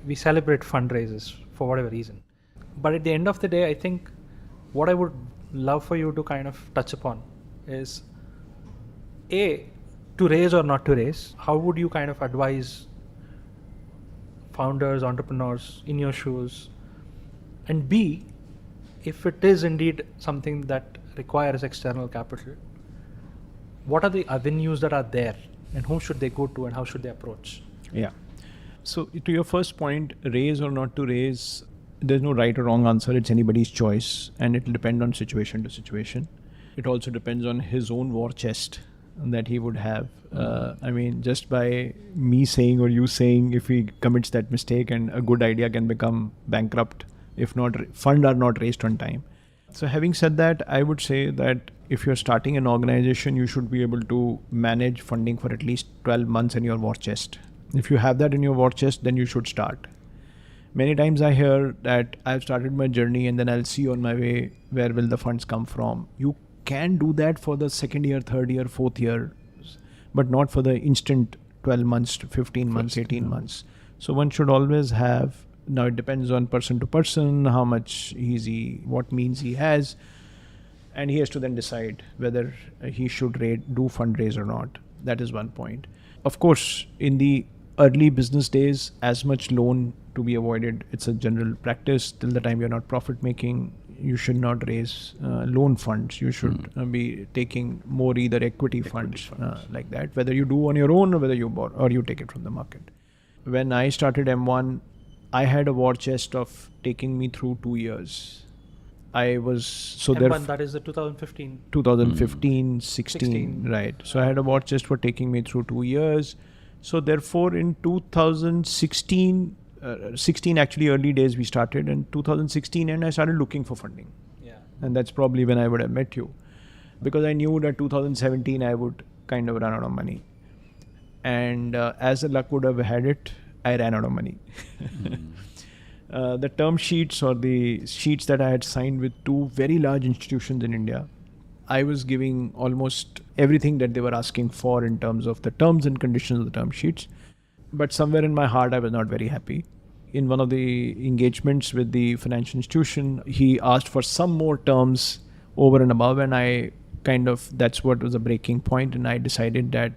we celebrate fundraisers for whatever reason. But at the end of the day, I think what I would love for you to kind of touch upon is, A, to raise or not to raise. How would you kind of advise founders, entrepreneurs in your shoes? And B, if it is indeed something that requires external capital, what are the avenues that are there, and whom should they go to, and how should they approach? Yeah. So to your first point, raise or not to raise, there's no right or wrong answer. It's anybody's choice, and it will depend on situation to situation. It also depends on his own war chest that he would have. I mean, just by me saying or you saying, if he commits that mistake, and a good idea can become bankrupt if not funds are not raised on time. So having said that, I would say that if you're starting an organization, you should be able to manage funding for at least 12 months in your war chest. If you have that in your war chest, then you should start. Many times I hear that I've started my journey and then I'll see on my way where will the funds come from. You can do that for the second year, third year, fourth year, but not for the instant 12 months, 15 months, 18 months. So one should always have, now it depends on person to person, how much what means he has, and he has to then decide whether he should do fundraise or not. That is one point. Of course, in the early business days, as much loan to be avoided. It's a general practice. Till the time you're not profit making, you should not raise loan funds. You should be taking more either equity funds. Like that, whether you do on your own or whether you borrow or you take it from the market. When I started M1, I had a war chest of taking me through 2 years. I was M1, that is the 2015, 16, right. So I had a war chest for taking me through 2 years. So therefore in 2016, 16 actually early days we started, and 2016 and I started looking for funding. Yeah. And that's probably when I would have met you, because I knew that 2017 I would kind of run out of money. And as the luck would have had it, I ran out of money. The term sheets or the sheets that I had signed with 2 very large institutions in India, I was giving almost everything that they were asking for in terms of the terms and conditions of the term sheets. But somewhere in my heart, I was not very happy. In one of the engagements with the financial institution, he asked for some more terms over and above, and that's what was a breaking point, and I decided that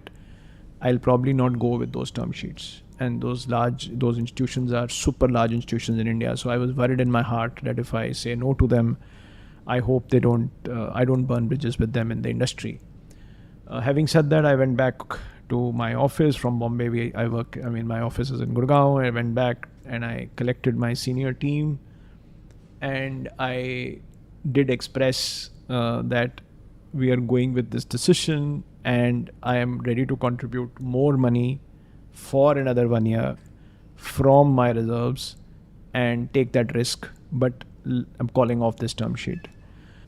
I'll probably not go with those term sheets. And those institutions are super large institutions in India. So I was worried in my heart that if I say no to them, I hope I don't burn bridges with them in the industry. Having said that, I went back to my office from Bombay. My office is in Gurgaon. I went back and I collected my senior team, and I did express that we are going with this decision and I am ready to contribute more money for another 1 year from my reserves and take that risk, but I'm calling off this term sheet.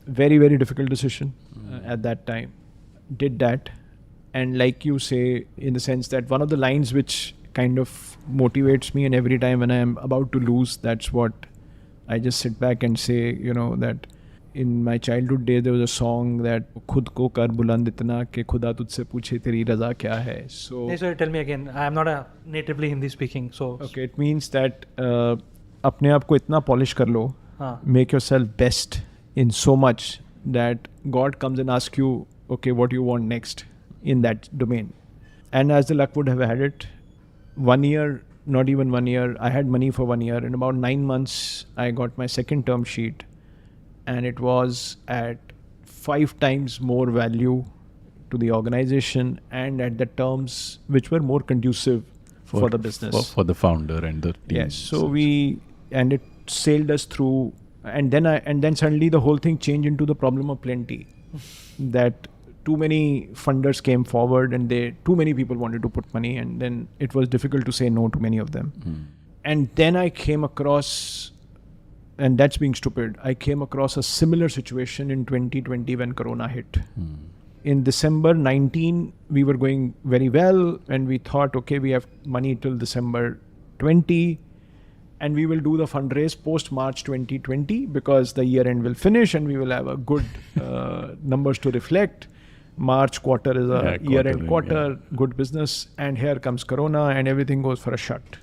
Very, very difficult decision at that time. Did that, And like you say, in the sense that one of the lines which kind of motivates me, and every time when I am about to lose, that's what I just sit back and say, that in my childhood days there was a song that khud ko kar buland itna ke khuda tujhse पूछे तेरी रजा क्या है. So Hey, sorry, tell me again. I am not a natively Hindi speaking, so okay, it means that अपने आप को इतना polish कर लो, make yourself best in so much that God comes and asks you, okay, what do you want next in that domain. And as the luck would have had it, 1 year, not even 1 year, I had money for 1 year. In about 9 months, I got my second term sheet, and it was at 5 times more value to the organization and at the terms which were more conducive for the business. For the founder and the team. Yes, so and it sailed us through, and then suddenly the whole thing changed into the problem of plenty. That too many funders came forward and too many people wanted to put money, and then it was difficult to say no to many of them. And then I came across, and that's being stupid, I came across a similar situation in 2020 when Corona hit. In December 19, we were going very well, and we thought, okay, we have money till December 20, and we will do the fundraise post March 2020 because the year end will finish and we will have a good numbers to reflect. March quarter is a year end quarter, good business, and here comes Corona and everything goes for a shut.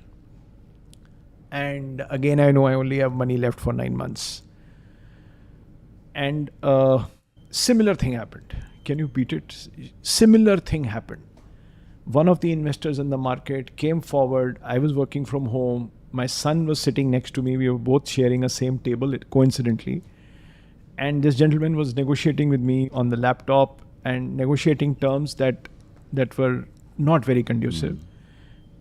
And again, I know I only have money left for 9 months. And similar thing happened. Can you beat it? Similar thing happened. One of the investors in the market came forward. I was working from home. My son was sitting next to me. We were both sharing a same table, coincidentally. And this gentleman was negotiating with me on the laptop and negotiating terms that were not very conducive.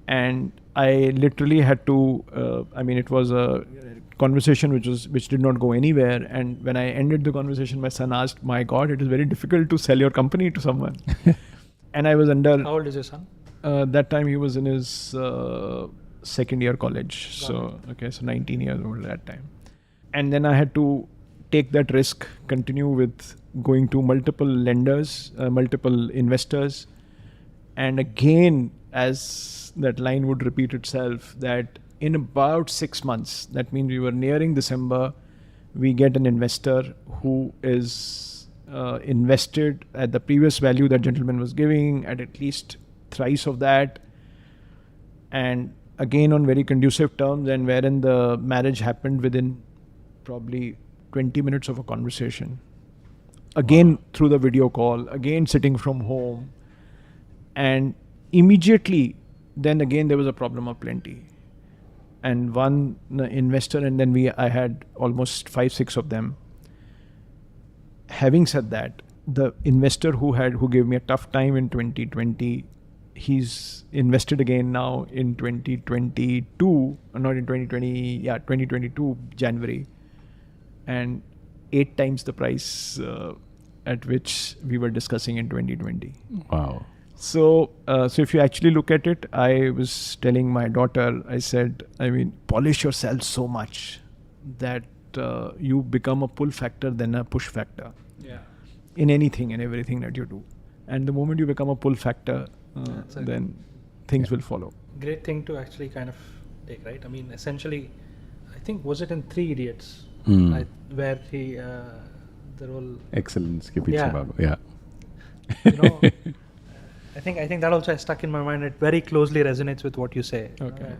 And I literally had to, it was a conversation which did not go anywhere. And when I ended the conversation, my son asked, "My God, it is very difficult to sell your company to someone." And I was under... How old is your son? That time he was in his second year college. So 19 years old at that time. And then I had to take that risk, continue with going to multiple lenders, multiple investors. And again, as that line would repeat itself, that in about 6 months, that means we were nearing December, we get an investor who is invested at the previous value that gentleman was giving at least thrice of that. And again on very conducive terms, and wherein the marriage happened within probably 20 minutes of a conversation. Again through the video call, again sitting from home. And immediately, then again there was a problem of plenty. And one investor, and then I had almost 5-6 of them. Having said that, the investor who gave me a tough time in 2020, he's invested again now in 2022, not in 2020, 2022 January, and 8 times the price at which we were discussing in 2020. Wow. So if you actually look at it, I was telling my daughter, I said, polish yourself so much that you become a pull factor than a push factor. Yeah. In anything and everything that you do. And the moment you become a pull factor, then things will follow. Great thing to actually kind of take, right? Essentially, I think, was it in 3 Idiots? Where he, the role... Excellence ke piche bhaago. Yeah. I think that also has stuck in my mind. It very closely resonates with what you say. Okay.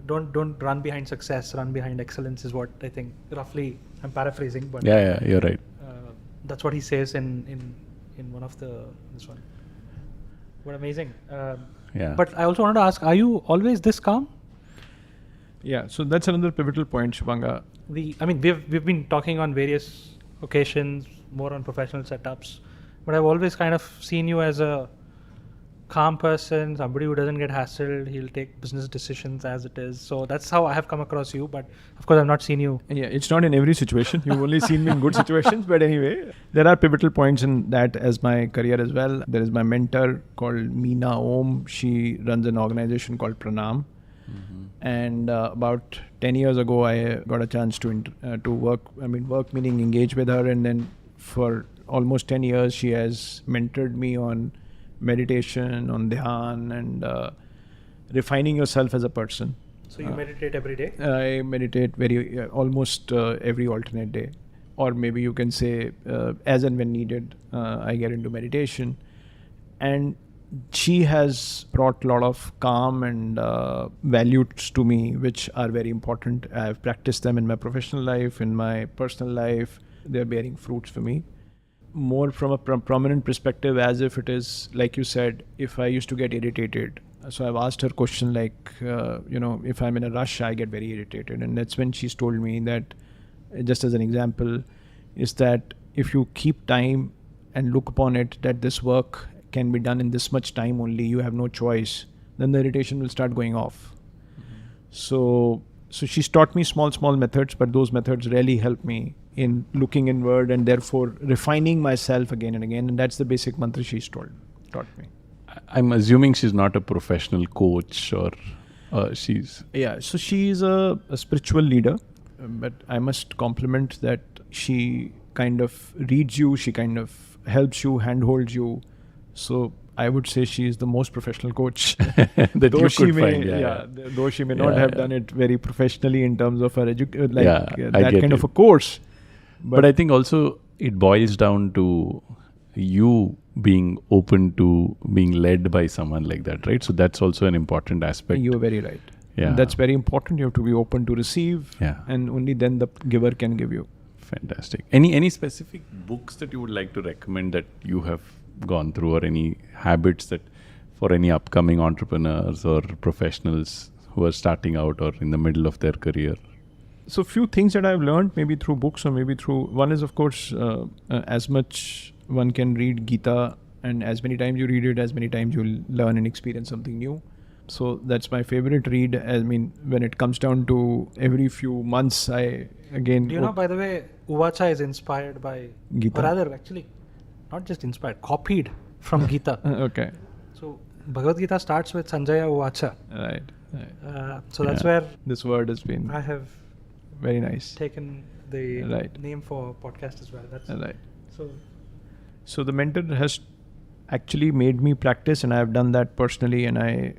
Don't run behind success, run behind excellence is what I think, roughly, I'm paraphrasing, but yeah, you're right. that's what he says in one of this one. What amazing. Yeah. But I also wanted to ask, are you always this calm? Yeah, so that's another pivotal point, Shubhanga. We've been talking on various occasions, more on professional setups, but I've always kind of seen you as a calm person, somebody who doesn't get hassled. He'll take business decisions as it is. So that's how I have come across you. But of course, I've not seen you. Yeah, it's not in every situation. You've only seen me in good situations. But anyway, there are pivotal points in that as my career as well. There is my mentor called Meena Om. She runs an organization called Pranam. And about 10 years ago, I got a chance to work. Work meaning engage with her. And then for almost 10 years, she has mentored me on meditation, on dhyan, and refining yourself as a person. So you meditate every day? I meditate almost every alternate day, or maybe you can say as and when needed, I get into meditation. And she has brought a lot of calm and values to me, which are very important. I've practiced them in my professional life, in my personal life. They're bearing fruits for me. More from a prominent perspective, as if it is, like you said, if I used to get irritated. So I've asked her question like, if I'm in a rush, I get very irritated. And that's when she's told me that, just as an example, is that if you keep time and look upon it, that this work can be done in this much time only, you have no choice, then the irritation will start going off. So she's taught me small methods, but those methods really help me in looking inward and therefore refining myself again and again. And that's the basic mantra she's taught me. I'm assuming she's not a professional coach or she's... Yeah, so she's a spiritual leader, but I must compliment that she kind of reads you, she kind of helps you, handholds you. So I would say she is the most professional coach that though you she could may, find. Though she may not have done it very professionally in terms of her that kind it. of a course. But I think also it boils down to you being open to being led by someone like that, right? So that's also an important aspect. You're very right. Yeah. And that's very important. You have to be open to receive, and only then the giver can give you. Fantastic. Any specific books that you would like to recommend that you have gone through, or any habits that for any upcoming entrepreneurs or professionals who are starting out or in the middle of their career? So few things that I've learned, maybe through books or maybe through, one is of course, as much one can read Gita, and as many times you read it, as many times you'll learn and experience something new. So that's my favorite read. I mean, when it comes down to every few months, I again... Do you know, by the way, Uvacha is inspired by Gita. Or rather, actually, not just inspired, copied from Gita. Okay. So Bhagavad Gita starts with Sanjaya Uvacha. Right. So that's where this word has been I have very nice. taken the name for podcast as well. That's Right. So the mentor has actually made me practice, and I have done that personally, and I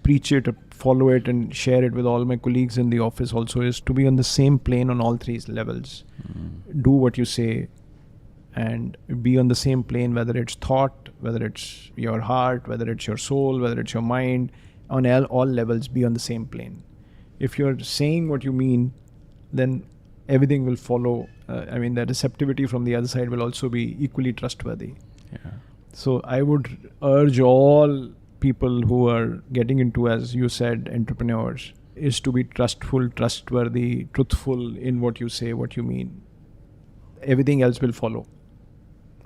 preach it, follow it, and share it with all my colleagues in the office also, is to be on the same plane on all three levels. Do what you say and be on the same plane, whether it's thought, whether it's your heart, whether it's your soul, whether it's your mind, on all levels, be on the same plane. If you're saying what you mean, then everything will follow. The receptivity from the other side will also be equally trustworthy. Yeah. So I would urge all people who are getting into, as you said, entrepreneurs, is to be trustful, trustworthy, truthful in what you say, what you mean. Everything else will follow.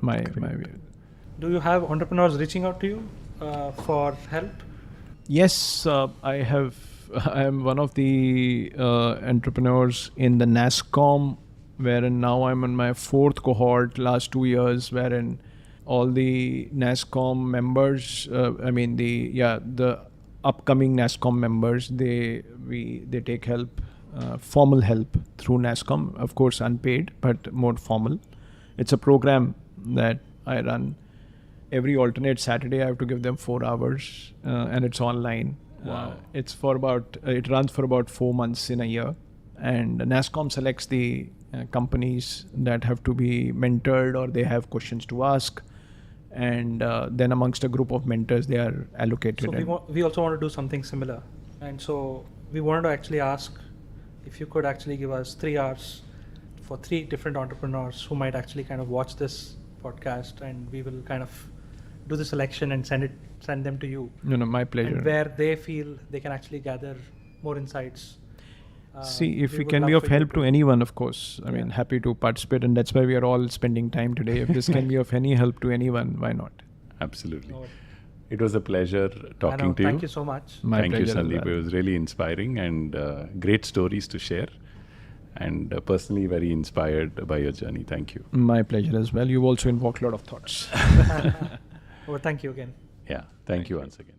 My view. do you have entrepreneurs reaching out to you for help? Yes, I have. I am one of the entrepreneurs in the NASSCOM, wherein now I'm on my fourth cohort, last 2 years, wherein all the NASSCOM members, the upcoming NASSCOM members, they take help, formal help through NASSCOM, of course unpaid, but more formal. It's a program that I run. Every alternate Saturday, I have to give them 4 hours, and it's online. Wow. It runs for about 4 months in a year, and NASSCOM selects the companies that have to be mentored or they have questions to ask, and then amongst a group of mentors, they are allocated. So we also want to do something similar, and so we wanted to actually ask if you could actually give us 3 hours for 3 different entrepreneurs who might actually kind of watch this podcast, and we will kind of do the selection and send them to you. No, my pleasure. And where they feel they can actually gather more insights. See, if we can be of help to anyone, of course, I mean, happy to participate, and that's why we are all spending time today. If this can be of any help to anyone, why not? Absolutely. It was a pleasure talking to you. Thank you so much. Thank you, Sandeep. It was really inspiring and great stories to share. And personally very inspired by your journey. Thank you. My pleasure as well. You've also invoked a lot of thoughts. Well, thank you again. Yeah, thank you once again.